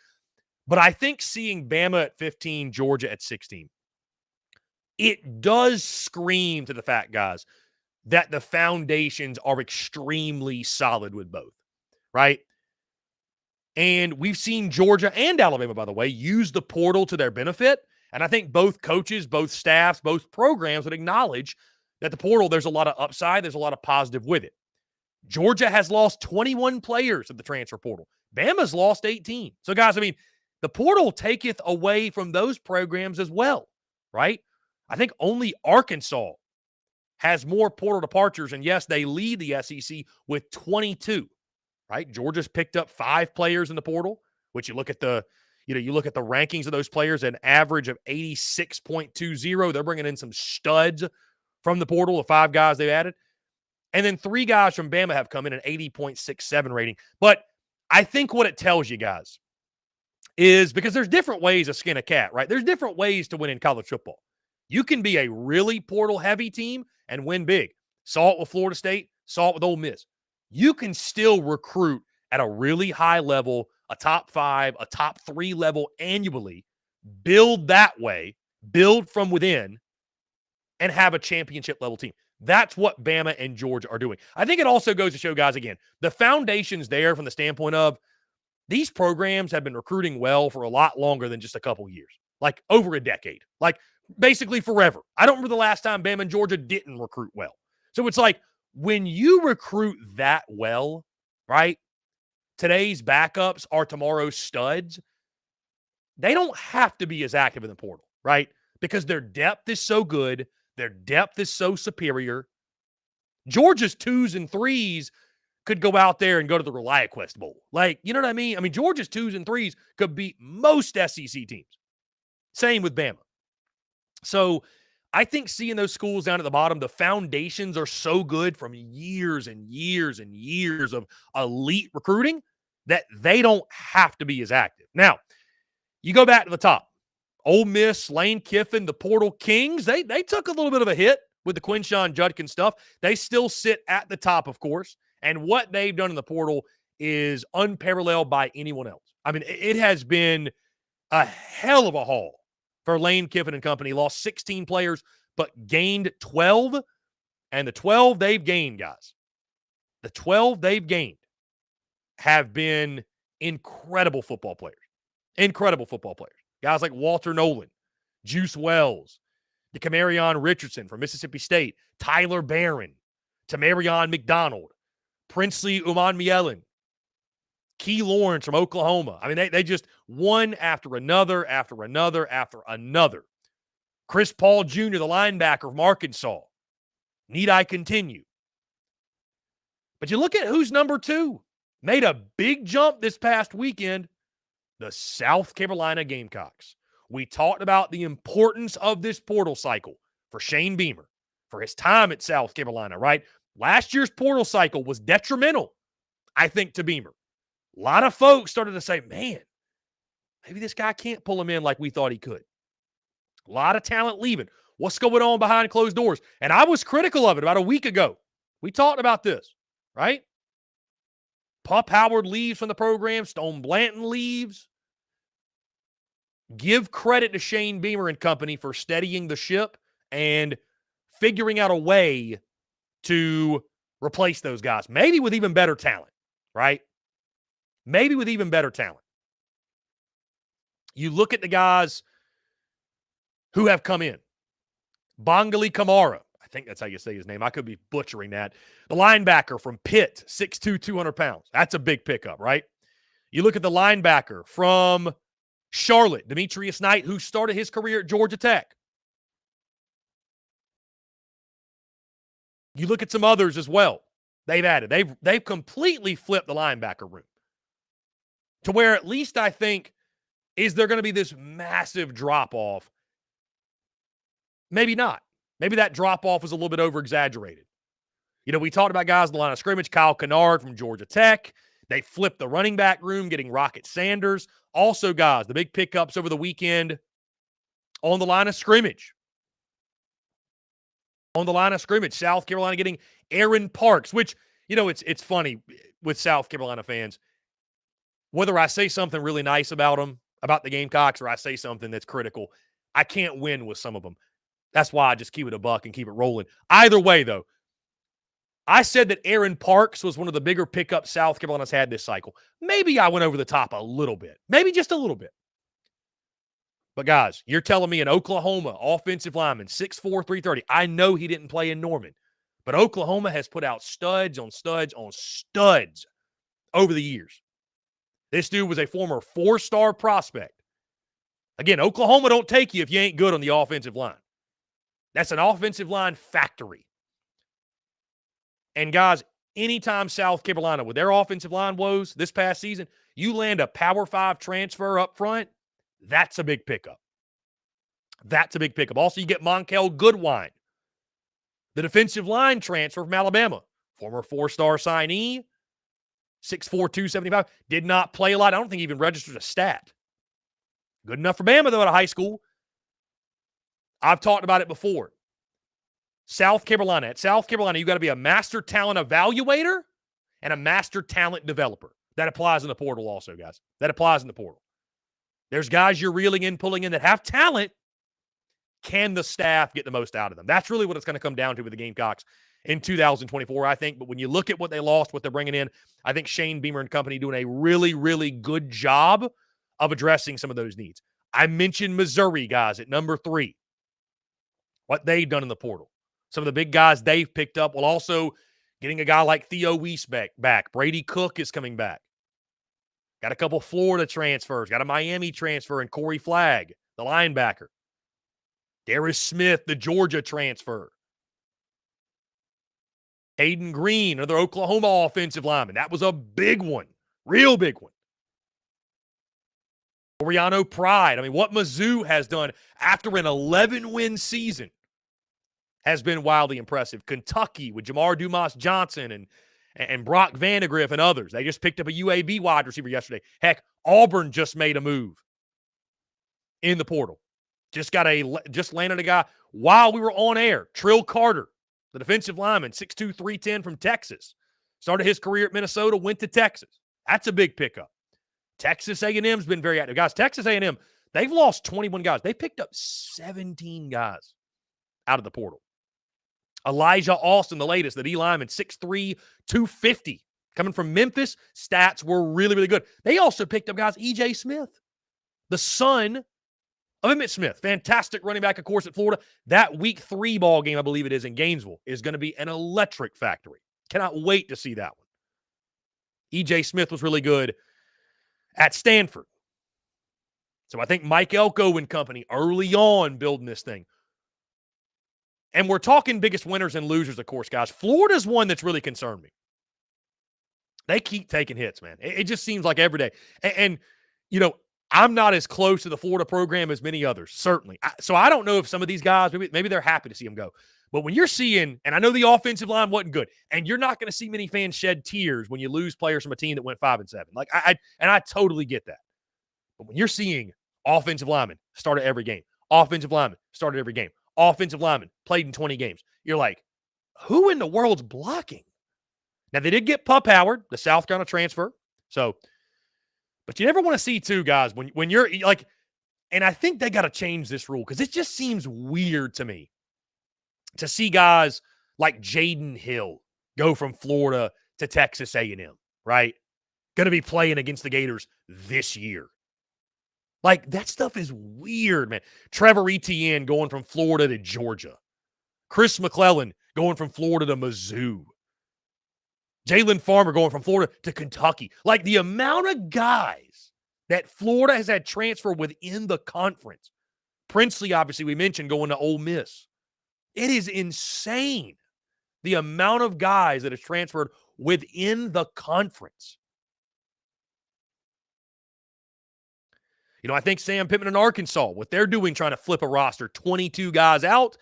But I think seeing Bama at 15, Georgia at 16, it does scream to the fact, guys, that the foundations are extremely solid with both, right? And we've seen Georgia and Alabama, by the way, use the portal to their benefit. And I think both coaches, both staffs, both programs would acknowledge that the portal, there's a lot of upside, there's a lot of positive with it. Georgia has lost 21 players at the transfer portal. Bama's lost 18. So, guys, I mean, the portal taketh away from those programs as well, right? I think only Arkansas has more portal departures, and yes, they lead the SEC with 22, right? Georgia's picked up 5 players in the portal, which you look at the rankings of those players, an average of 86.20. They're bringing in some studs from the portal, the 5 guys they've added. And then 3 guys from Bama have come in an 80.67 rating. But I think what it tells you, guys, is because there's different ways to skin a cat, right? There's different ways to win in college football. You can be a really portal-heavy team and win big. Saw it with Florida State, saw it with Ole Miss. You can still recruit at a really high level, a top 5, a top 3 level annually, build that way, build from within, and have a championship-level team. That's what Bama and Georgia are doing. I think it also goes to show, guys, again, the foundation's there from the standpoint of these programs have been recruiting well for a lot longer than just a couple years, like over a decade, like basically forever. I don't remember the last time Bama and Georgia didn't recruit well. So it's like when you recruit that well, right, today's backups are tomorrow's studs. They don't have to be as active in the portal, right, because their depth is so good. Their depth is so superior. Georgia's 2s and 3s could go out there and go to the ReliaQuest Bowl. Like, you know what I mean? I mean, Georgia's 2s and 3s could beat most SEC teams. Same with Bama. So I think seeing those schools down at the bottom, the foundations are so good from years and years and years of elite recruiting that they don't have to be as active. Now, you go back to the top. Ole Miss, Lane Kiffin, the Portal Kings, they took a little bit of a hit with the Quinshon Judkins stuff. They still sit at the top, of course, and what they've done in the portal is unparalleled by anyone else. I mean, it has been a hell of a haul for Lane Kiffin and company. Lost 16 players, but gained 12, and the 12 they've gained, guys, the 12 they've gained have been incredible football players. Incredible football players. Guys like Walter Nolan, Juice Wells, DeCamarion Richardson from Mississippi State, Tyler Barron, Tamarion McDonald, Princely Umanmielen, Key Lawrence from Oklahoma. I mean, they just one after another, after another, after another. Chris Paul Jr., the linebacker from Arkansas. Need I continue? But you look at who's number 2. Made a big jump this past weekend. The South Carolina Gamecocks. We talked about the importance of this portal cycle for Shane Beamer, for his time at South Carolina, right? Last year's portal cycle was detrimental, I think, to Beamer. A lot of folks started to say, man, maybe this guy can't pull him in like we thought he could. A lot of talent leaving. What's going on behind closed doors? And I was critical of it about a week ago. We talked about this, right? Pup Howard leaves from the program. Stone Blanton leaves. Give credit to Shane Beamer and company for steadying the ship and figuring out a way to replace those guys. Maybe with even better talent, right? Maybe with even better talent. You look at the guys who have come in. Bangali Kamara. think that's how you say his name. I could be butchering that. The linebacker from Pitt, 6'2", 200 pounds. That's a big pickup, right? You look at the linebacker from Charlotte, Demetrius Knight, who started his career at Georgia Tech. You look at some others as well. They've added. They've completely flipped the linebacker room to where at least I think, is there going to be this massive drop-off? Maybe not. Maybe that drop-off was a little bit over-exaggerated. You know, we talked about guys in the line of scrimmage. Kyle Kennard from Georgia Tech. They flipped the running back room, getting Rocket Sanders. Also, guys, the big pickups over the weekend on the line of scrimmage. On the line of scrimmage, South Carolina getting Aaron Parks, which, you know, it's funny with South Carolina fans. Whether I say something really nice about them, about the Gamecocks, or I say something that's critical, I can't win with some of them. That's why I just keep it a buck and keep it rolling. Either way, though, I said that Aaron Parks was one of the bigger pickups South Carolina's had this cycle. Maybe I went over the top a little bit. Maybe just a little bit. But, guys, you're telling me an Oklahoma offensive lineman, 6'4", 330. I know he didn't play in Norman. But Oklahoma has put out studs on studs on studs over the years. This dude was a former 4-star prospect. Again, Oklahoma don't take you if you ain't good on the offensive line. That's an offensive line factory. And, guys, anytime South Carolina, with their offensive line woes this past season, you land a Power 5 transfer up front, that's a big pickup. That's a big pickup. Also, you get Monkel Goodwine, the defensive line transfer from Alabama, former 4-star signee, 6'4", 275, did not play a lot. I don't think he even registered a stat. Good enough for Bama, though, at a high school. I've talked about it before. South Carolina. At South Carolina, you got to be a master talent evaluator and a master talent developer. That applies in the portal also, guys. That applies in the portal. There's guys you're reeling in, pulling in that have talent. Can the staff get the most out of them? That's really what it's going to come down to with the Gamecocks in 2024, I think. But when you look at what they lost, what they're bringing in, I think Shane Beamer and company doing a really, really good job of addressing some of those needs. I mentioned Missouri, guys, at number 3. What they've done in the portal. Some of the big guys they've picked up, while also getting a guy like Theo Weiss back. Brady Cook is coming back. Got a couple Florida transfers. Got a Miami transfer and Corey Flagg, the linebacker. Darius Smith, the Georgia transfer. Hayden Green, another Oklahoma offensive lineman. That was a big one. Real big one. Oriano Pride. I mean, what Mizzou has done after an 11-win season has been wildly impressive. Kentucky with Jamar Dumas Johnson and Brock Vandegrift and others. They just picked up a UAB wide receiver yesterday. Heck, Auburn just made a move in the portal. Just landed a guy while we were on air. Trill Carter, the defensive lineman, 6'2", 310 from Texas. Started his career at Minnesota, went to Texas. That's a big pickup. Texas A&M's been very active. Guys, Texas A&M, they've lost 21 guys. They picked up 17 guys out of the portal. Elijah Austin, the latest, the D lineman, 6'3", 250. Coming from Memphis, stats were really, really good. They also picked up guys, E.J. Smith, the son of Emmitt Smith. Fantastic running back, of course, at Florida. That week 3 ball game, I believe it is, in Gainesville, is going to be an electric factory. Cannot wait to see that one. E.J. Smith was really good at Stanford. So I think Mike Elko and company early on building this thing. And we're talking biggest winners and losers, of course, guys. Florida's one that's really concerned me. They keep taking hits, man. It just seems like every day. And you know, I'm not as close to the Florida program as many others, certainly. So I don't know if some of these guys, maybe they're happy to see them go. But when you're seeing, and I know the offensive line wasn't good, and you're not going to see many fans shed tears when you lose players from a team that went 5-7. Like I totally get that. But when you're seeing offensive linemen start at every game, offensive linemen started every game, offensive linemen played in 20 games, you're like, who in the world's blocking? Now, they did get Pup Howard, the South Carolina transfer. So, but you never want to see, too, guys, when you're like, and I think they got to change this rule because it just seems weird to me to see guys like Jaden Hill go from Florida to Texas A&M, right? Going to be playing against the Gators this year. Like, that stuff is weird, man. Trevor Etienne going from Florida to Georgia. Chris McClellan going from Florida to Mizzou. Jalen Farmer going from Florida to Kentucky. Like the amount of guys that Florida has had transfer within the conference. Princely, obviously, we mentioned going to Ole Miss. It is insane the amount of guys that has transferred within the conference. You know, I think Sam Pittman in Arkansas, what they're doing trying to flip a roster, 22 guys out,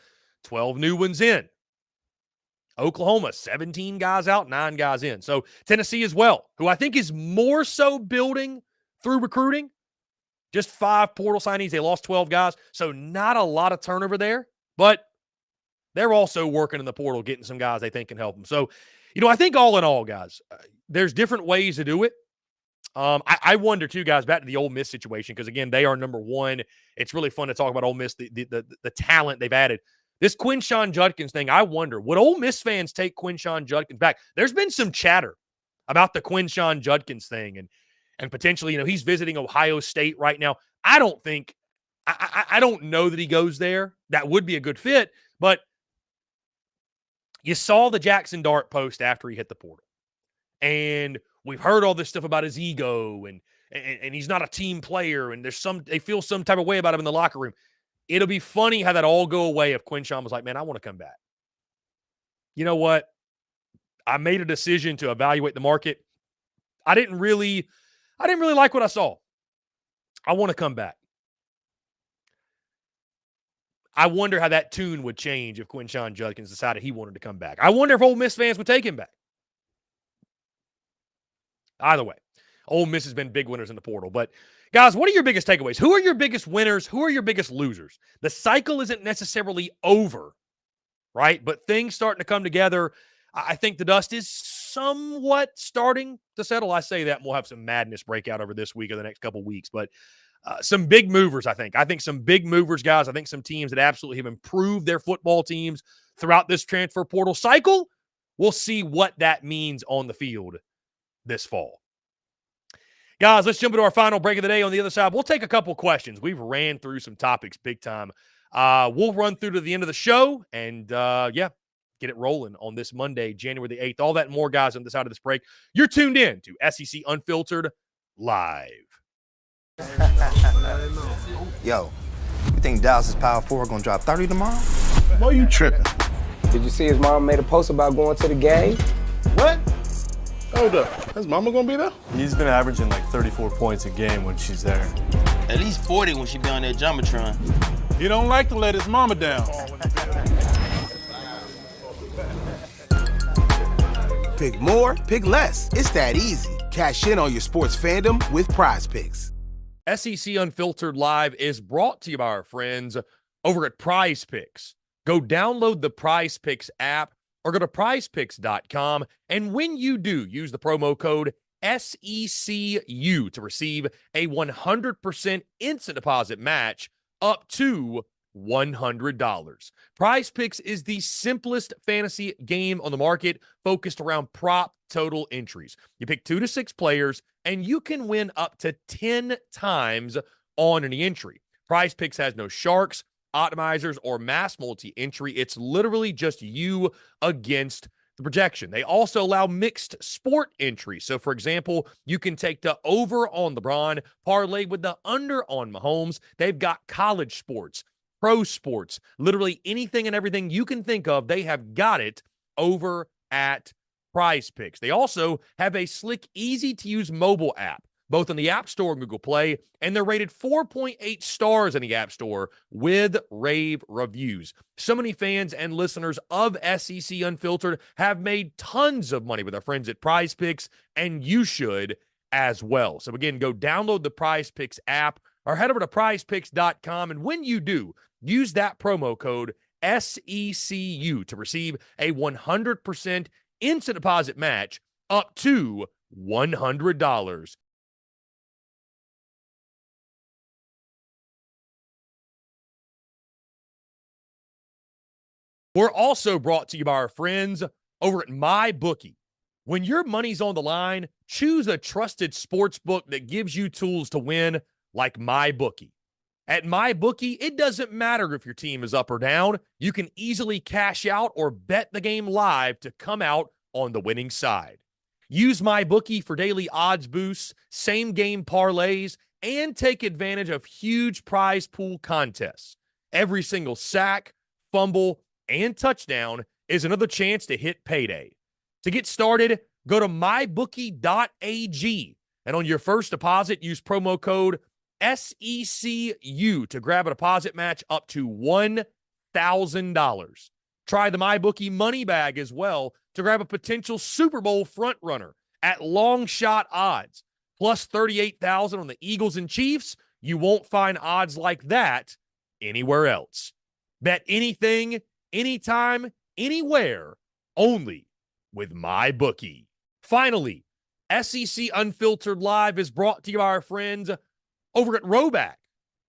12 new ones in. Oklahoma, 17 guys out, 9 guys in. So Tennessee as well, who I think is more so building through recruiting. Just 5 portal signings. They lost 12 guys. So not a lot of turnover there. But they're also working in the portal, getting some guys they think can help them. So, you know, I think all in all, guys, there's different ways to do it. I wonder, too, guys, back to the Ole Miss situation, because, again, they are number one. It's really fun to talk about Ole Miss, the talent they've added. This Quinshon Judkins thing, I wonder, would Ole Miss fans take Quinshon Judkins back? There's been some chatter about the Quinshon Judkins thing, and potentially, you know, he's visiting Ohio State right now. I don't know that he goes there. That would be a good fit, but you saw the Jackson Dart post after he hit the portal, and we've heard all this stuff about his ego and he's not a team player, and they feel some type of way about him in the locker room. It'll be funny how that all go away if Quinshon was like, man, I want to come back. You know what? I made a decision to evaluate the market. I didn't really like what I saw. I want to come back. I wonder how that tune would change if Quinshon Judkins decided he wanted to come back. I wonder if Ole Miss fans would take him back. Either way, Ole Miss has been big winners in the portal. But, guys, what are your biggest takeaways? Who are your biggest winners? Who are your biggest losers? The cycle isn't necessarily over, right? But things starting to come together. I think the dust is somewhat starting to settle. I say that, and we'll have some madness breakout over this week or the next couple weeks. But some big movers, I think. I think some big movers, guys. I think some teams that absolutely have improved their football teams throughout this transfer portal cycle. We'll see what that means on the field this fall. Guys, let's jump into our final break of the day. On the other side, we'll take a couple questions. We've ran through some topics big time. We'll run through to the end of the show and, get it rolling on this Monday, January the 8th. All that and more, guys, on the side of this break. You're tuned in to SEC Unfiltered Live. Yo, you think Dallas' Power 4 gonna drop 30 tomorrow? Boy, you tripping. Did you see his mom made a post about going to the game? What? Hold up. His mama gonna be there? He's been averaging like 34 points a game when she's there. At least 40 when she be on that Jumbotron. He don't like to let his mama down. Pick more, pick less. It's that easy. Cash in on your sports fandom with Prize Picks. SEC Unfiltered Live is brought to you by our friends over at Prize Picks. Go download the Prize Picks app or go to prizepicks.com. And when you do, use the promo code SECU to receive a 100% instant deposit match up to $100. Prize Picks is the simplest fantasy game on the market, focused around prop total entries. You pick 2 to 6 players, and you can win up to 10 times on any entry. Prize Picks has no sharks, optimizers, or mass multi-entry. It's literally just you against the projection. They also allow mixed sport entries. So, for example, you can take the over on LeBron, parlay with the under on Mahomes. They've got college sports, pro sports, literally anything and everything you can think of. They have got it over at Prize Picks. They also have a slick, easy-to-use mobile app, both on the App Store and Google Play, and they're rated 4.8 stars in the App Store with rave reviews. So many fans and listeners of SEC Unfiltered have made tons of money with our friends at Prize Picks, and you should as well. So again, go download the Prize Picks app or head over to prizepicks.com, and when you do, use that promo code SECU to receive a 100% instant deposit match up to $100. We're also brought to you by our friends over at MyBookie. When your money's on the line, choose a trusted sports book that gives you tools to win, like MyBookie. At MyBookie, it doesn't matter if your team is up or down. You can easily cash out or bet the game live to come out on the winning side. Use MyBookie for daily odds boosts, same-game parlays, and take advantage of huge prize pool contests. Every single sack, fumble, and touchdown is another chance to hit payday. To get started, go to mybookie.ag, and on your first deposit, use promo code SECU to grab a deposit match up to $1,000. Try the MyBookie money bag as well to grab a potential Super Bowl frontrunner at long shot odds, plus 38,000 on the Eagles and Chiefs. You won't find odds like that anywhere else. Bet anything, anytime, anywhere, only with MyBookie. Finally, SEC Unfiltered Live is brought to you by our friends over at Roback.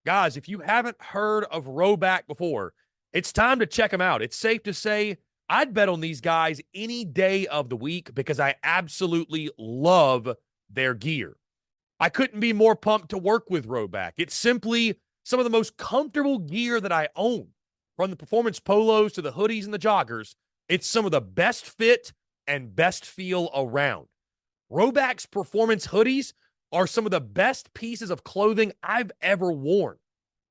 Guys, if you haven't heard of Roback before, it's time to check them out. It's safe to say I'd bet on these guys any day of the week because I absolutely love their gear. I couldn't be more pumped to work with Roback. It's simply some of the most comfortable gear that I own. From the performance polos to the hoodies and the joggers, it's some of the best fit and best feel around. Roback's performance hoodies are some of the best pieces of clothing I've ever worn.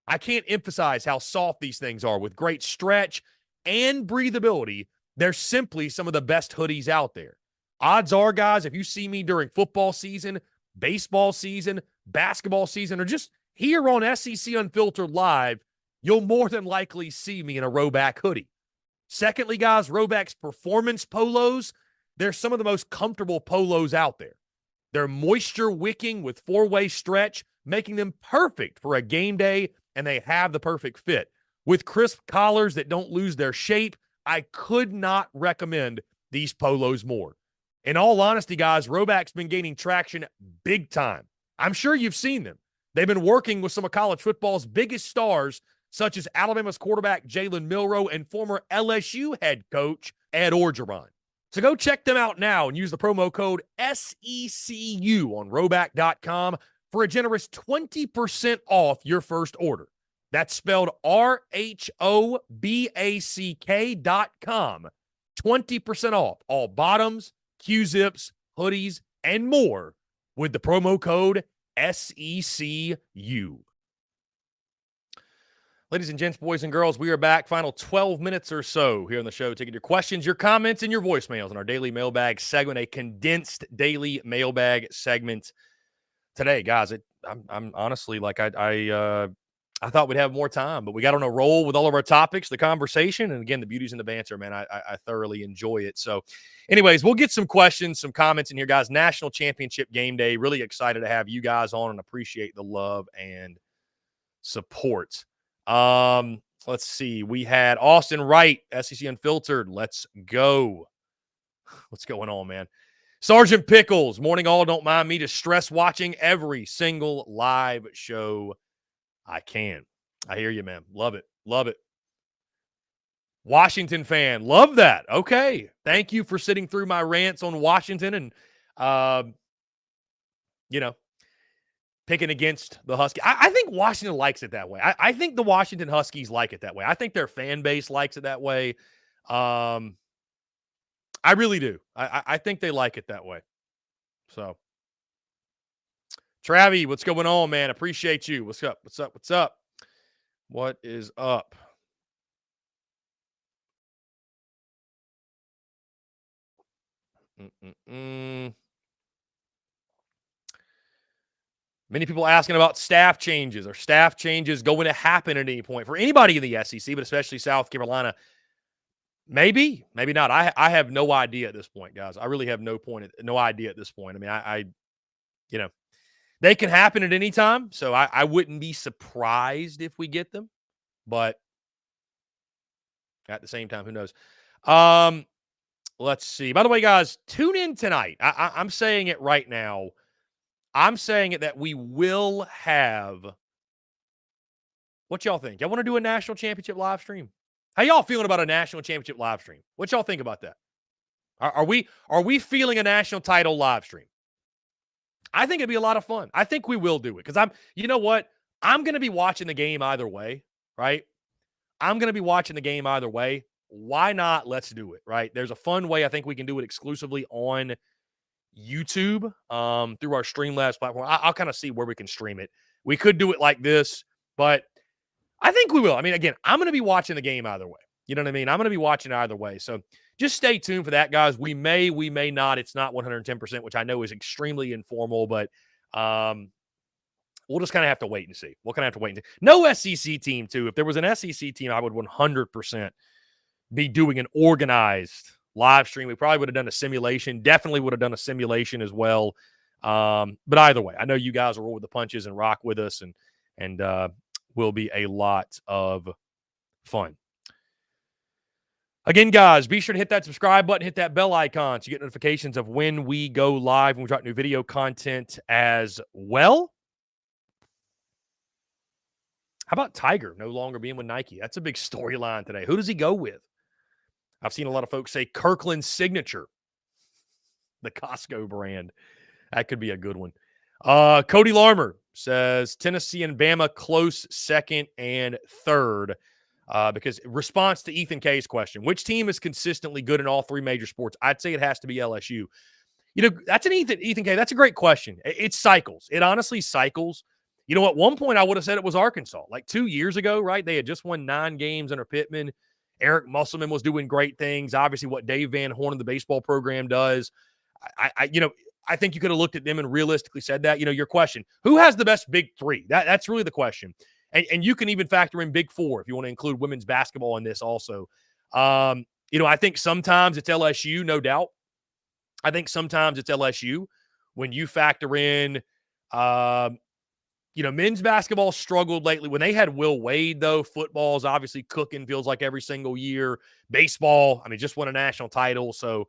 I can't emphasize how soft these things are with great stretch and breathability. They're simply some of the best hoodies out there. Odds are, guys, if you see me during football season, baseball season, basketball season, or just here on SEC Unfiltered Live, you'll more than likely see me in a Roback hoodie. Secondly, guys, Roback's performance polos, they're some of the most comfortable polos out there. They're moisture wicking with 4-way stretch, making them perfect for a game day, and they have the perfect fit. With crisp collars that don't lose their shape, I could not recommend these polos more. In all honesty, guys, Roback's been gaining traction big time. I'm sure you've seen them. They've been working with some of college football's biggest stars, such as Alabama's quarterback Jalen Milroe and former LSU head coach Ed Orgeron. So go check them out now and use the promo code SECU on Roback.com for a generous 20% off your first order. That's spelled RHOBACK.com. 20% off all bottoms, Q-zips, hoodies, and more with the promo code SECU. Ladies and gents, boys and girls, we are back. Final 12 minutes or so here on the show, taking your questions, your comments, and your voicemails in our daily mailbag segment, a condensed daily mailbag segment today, guys. I'm honestly like I thought we'd have more time, but we got on a roll with all of our topics, the conversation, and again, the beauties and the banter, man. I thoroughly enjoy it. So, anyways, we'll get some questions, some comments in here, guys. National Championship game day. Really excited to have you guys on and appreciate the love and support. Let's see. We had Austin Wright, SEC Unfiltered. Let's go. What's going on, man? Sergeant Pickles, morning all. Don't mind me to stress watching every single live show I can. I hear you, man. Love it. Love it. Washington fan. Love that. Okay. Thank you for sitting through my rants on Washington and, picking against the Huskies. I think Washington likes it that way. I think the Washington Huskies like it that way. I think their fan base likes it that way. I really do. I think they like it that way. So, Travi, what's going on, man? Appreciate you. What's up? What's up? What's up? What is up? Many people asking about staff changes. Are staff changes going to happen at any point for anybody in the SEC, but especially South Carolina? Maybe, maybe not. I have no idea at this point, guys. I really have no idea at this point. I mean, I they can happen at any time, so I wouldn't be surprised if we get them. But at the same time, who knows? Let's see. By the way, guys, tune in tonight. I'm saying it right now. I'm saying it that we will have. What y'all think? Y'all want to do a national championship live stream? How y'all feeling about a national championship live stream? What y'all think about that? Are we feeling a national title live stream? I think it'd be a lot of fun. I think we will do it because you know what? I'm going to be watching the game either way, right? I'm going to be watching the game either way. Why not? Let's do it, right? There's a fun way I think we can do it exclusively on YouTube through our Streamlabs platform. I'll kind of see where we can stream it. We could do it like this, but I think we will. I mean, again, I'm going to be watching the game either way. You know what I mean? I'm going to be watching either way. So just stay tuned for that, guys. We may not. It's not 110%, which I know is extremely informal, but we'll just kind of have to wait and see. We'll kind of have to wait and see. No SEC team, too. If there was an SEC team, I would 100% be doing an organized live stream. We probably would have done a simulation. Definitely would have done a simulation as well. But either way, I know you guys will roll with the punches and rock with us, and will be a lot of fun. Again, guys, be sure to hit that subscribe button, hit that bell icon so you get notifications of when we go live, when we drop new video content as well. How about Tiger no longer being with Nike? That's a big storyline today. Who does he go with? I've seen a lot of folks say Kirkland's Signature, the Costco brand. That could be a good one. Cody Larmer says Tennessee and Bama close second and third. Because response to Ethan K's question, which team is consistently good in all three major sports? I'd say it has to be LSU. You know, that's an Ethan K. That's a great question. It cycles. It honestly cycles. You know, at one point I would have said it was Arkansas. Like 2 years ago, right? They had just won 9 games under Pittman. Eric Musselman was doing great things. Obviously, what Dave Van Horn and the baseball program does. I think you could have looked at them and realistically said that. You know, your question, who has the best big three? That's really the question. And you can even factor in Big Four if you want to include women's basketball in this also. You know, I think sometimes it's LSU, no doubt. I think sometimes it's LSU when you factor in, you know, men's basketball struggled lately. When they had Will Wade, though, football is obviously cooking, feels like every single year. Baseball, I mean, just won a national title. So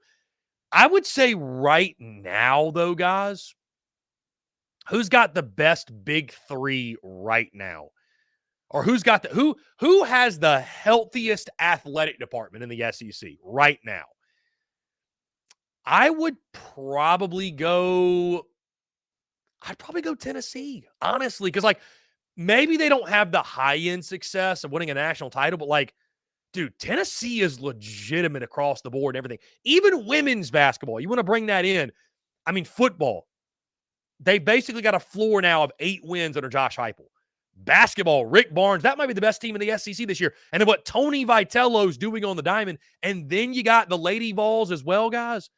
I would say right now, though, guys, who's got the best big three right now? Or who's got who has the healthiest athletic department in the SEC right now? I would probably go Tennessee, honestly, because like maybe they don't have the high-end success of winning a national title, but like, dude, Tennessee is legitimate across the board and everything. Even women's basketball, you want to bring that in. I mean, football, they basically got a floor now of 8 wins under Josh Heupel. Basketball, Rick Barnes, that might be the best team in the SEC this year. And then what Tony Vitello's doing on the diamond, and then you got the Lady Vols as well, guys.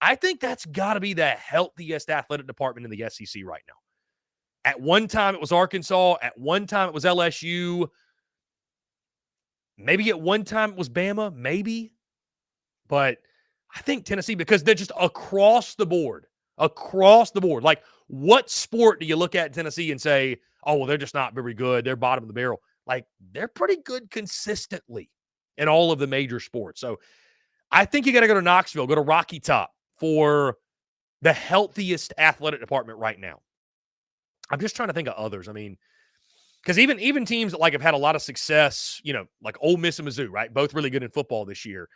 I think that's got to be the healthiest athletic department in the SEC right now. At one time, it was Arkansas. At one time, it was LSU. Maybe at one time, it was Bama. Maybe. But I think Tennessee, because they're just across the board. Across the board. Like, what sport do you look at in Tennessee and say, oh, well, they're just not very good. They're bottom of the barrel. Like, they're pretty good consistently in all of the major sports. So I think you got to go to Knoxville, go to Rocky Top for the healthiest athletic department right now. I'm just trying to think of others. I mean, because even teams that like have had a lot of success, you know, like Ole Miss and Mizzou, right? Both really good in football this year.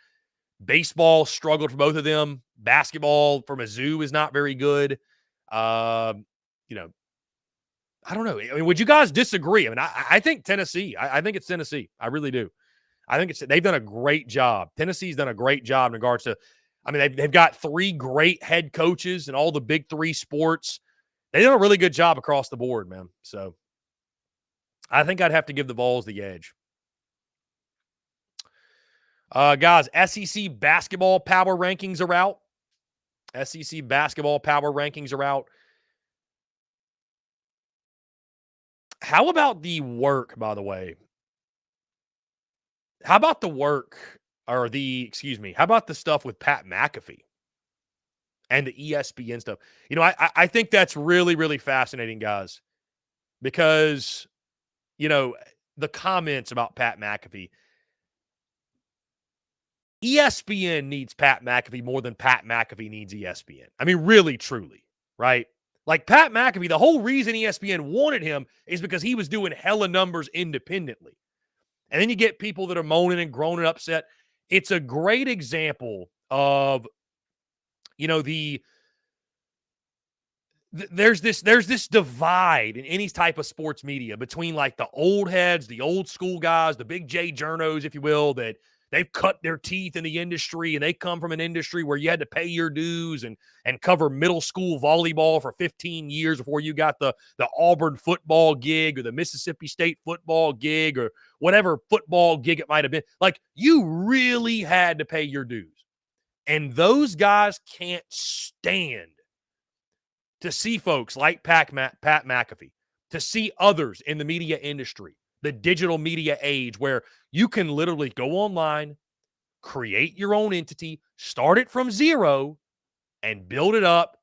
Baseball struggled for both of them. Basketball for Mizzou is not very good. You know, I don't know. I mean, would you guys disagree? I mean, I think Tennessee. I think it's Tennessee. I really do. I think they've done a great job. Tennessee's done a great job in regards to, I mean, they've got 3 great head coaches in all the big 3 sports. They've done a really good job across the board, man. So I think I'd have to give the Vols the edge. Guys, SEC basketball power rankings are out. SEC basketball power rankings are out. How about the work, by the way? How about the work or how about the stuff with Pat McAfee and the ESPN stuff? You know, I think that's really, really fascinating, guys, because, you know, the comments about Pat McAfee, ESPN needs Pat McAfee more than Pat McAfee needs ESPN. I mean, really, truly, right? Like Pat McAfee, the whole reason ESPN wanted him is because he was doing hella numbers independently. And then you get people that are moaning and groaning upset. It's a great example of, you know, the there's this divide in any type of sports media between like the old heads, the old school guys, the big J journos, if you will, that they've cut their teeth in the industry and they come from an industry where you had to pay your dues and cover middle school volleyball for 15 years before you got the Auburn football gig or the Mississippi State football gig or whatever football gig it might have been. Like, you really had to pay your dues. And those guys can't stand to see folks like Pat McAfee, to see others in the media industry, the digital media age, where you can literally go online, create your own entity, start it from zero, and build it up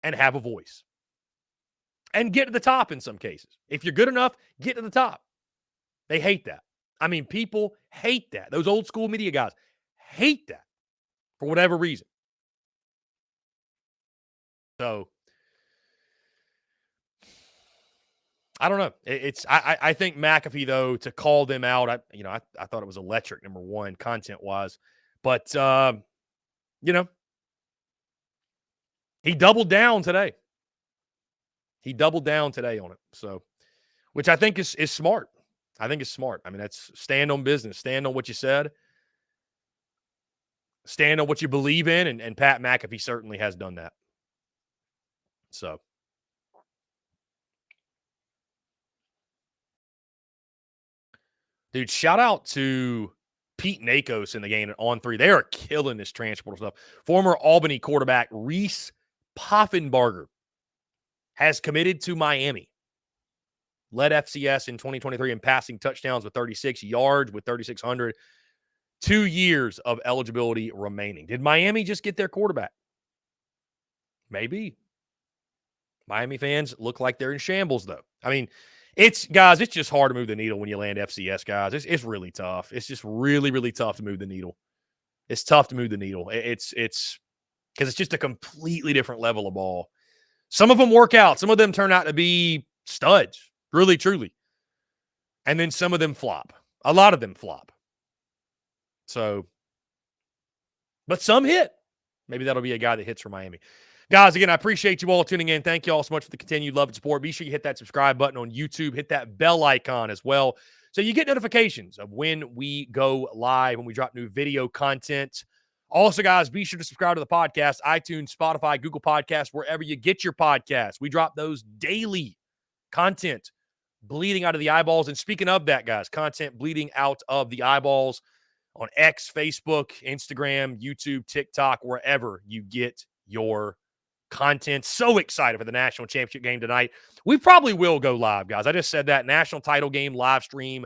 and have a voice. And get to the top in some cases. If you're good enough, get to the top. They hate that. I mean, people hate that. Those old school media guys hate that for whatever reason. So, I don't know. I think McAfee, though, to call them out, I thought it was electric, number one, content-wise. But, he doubled down today. He doubled down today on it. So, which I think is smart. I think it's smart. I mean, that's stand on business. Stand on what you said. Stand on what you believe in. And Pat McAfee certainly has done that. So, dude, shout out to Pete Nakos in the game at On3. They are killing this transporter stuff. Former Albany quarterback Reese Poffenbarger has committed to Miami. Led FCS in 2023 in passing touchdowns with 36, yards with 3,600. 2 years of eligibility remaining. Did Miami just get their quarterback? Maybe. Miami fans look like they're in shambles, though. I mean, it's just hard to move the needle when you land FCS, guys. It's really tough. It's just really, really tough to move the needle. It's tough to move the needle. It's because it's just a completely different level of ball. Some of them work out. Some of them turn out to be studs, really, truly. And then some of them flop. A lot of them flop. So, but some hit. Maybe that'll be a guy that hits for Miami. Guys, again, I appreciate you all tuning in. Thank you all so much for the continued love and support. Be sure you hit that subscribe button on YouTube. Hit that bell icon as well, so you get notifications of when we go live, when we drop new video content. Also, guys, be sure to subscribe to the podcast, iTunes, Spotify, Google Podcasts, wherever you get your podcasts. We drop those daily. Content bleeding out of the eyeballs. And speaking of that, guys, content bleeding out of the eyeballs on X, Facebook, Instagram, YouTube, TikTok, wherever you get your content. So excited for the national championship game tonight. We probably will go live, guys. I just said that. National title game live stream.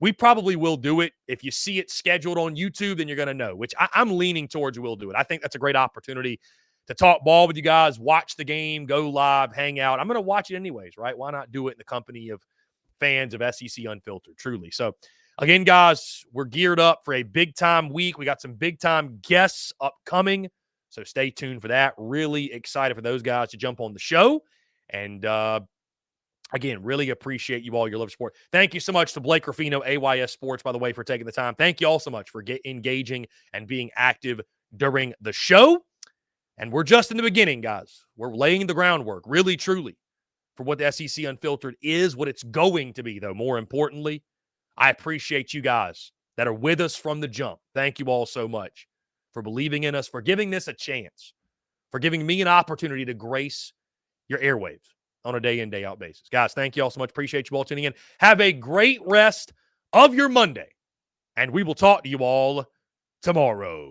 We probably will do it. If you see it scheduled on YouTube, then you're going to know, which I'm leaning towards we'll do it. I think that's a great opportunity to talk ball with you guys, watch the game, go live, hang out. I'm going to watch it anyways, right? Why not do it in the company of fans of SEC Unfiltered, truly. So, again, guys, we're geared up for a big-time week. We got some big-time guests upcoming. So stay tuned for that. Really excited for those guys to jump on the show. And, again, really appreciate you all, your love and support. Thank you so much to Blake Ruffino, AYS Sports, by the way, for taking the time. Thank you all so much for engaging and being active during the show. And we're just in the beginning, guys. We're laying the groundwork, really, truly, for what the SEC Unfiltered is, what it's going to be, though. More importantly, I appreciate you guys that are with us from the jump. Thank you all so much for believing in us, for giving this a chance, for giving me an opportunity to grace your airwaves on a day-in, day-out basis. Guys, thank you all so much. Appreciate you all tuning in. Have a great rest of your Monday, and we will talk to you all tomorrow.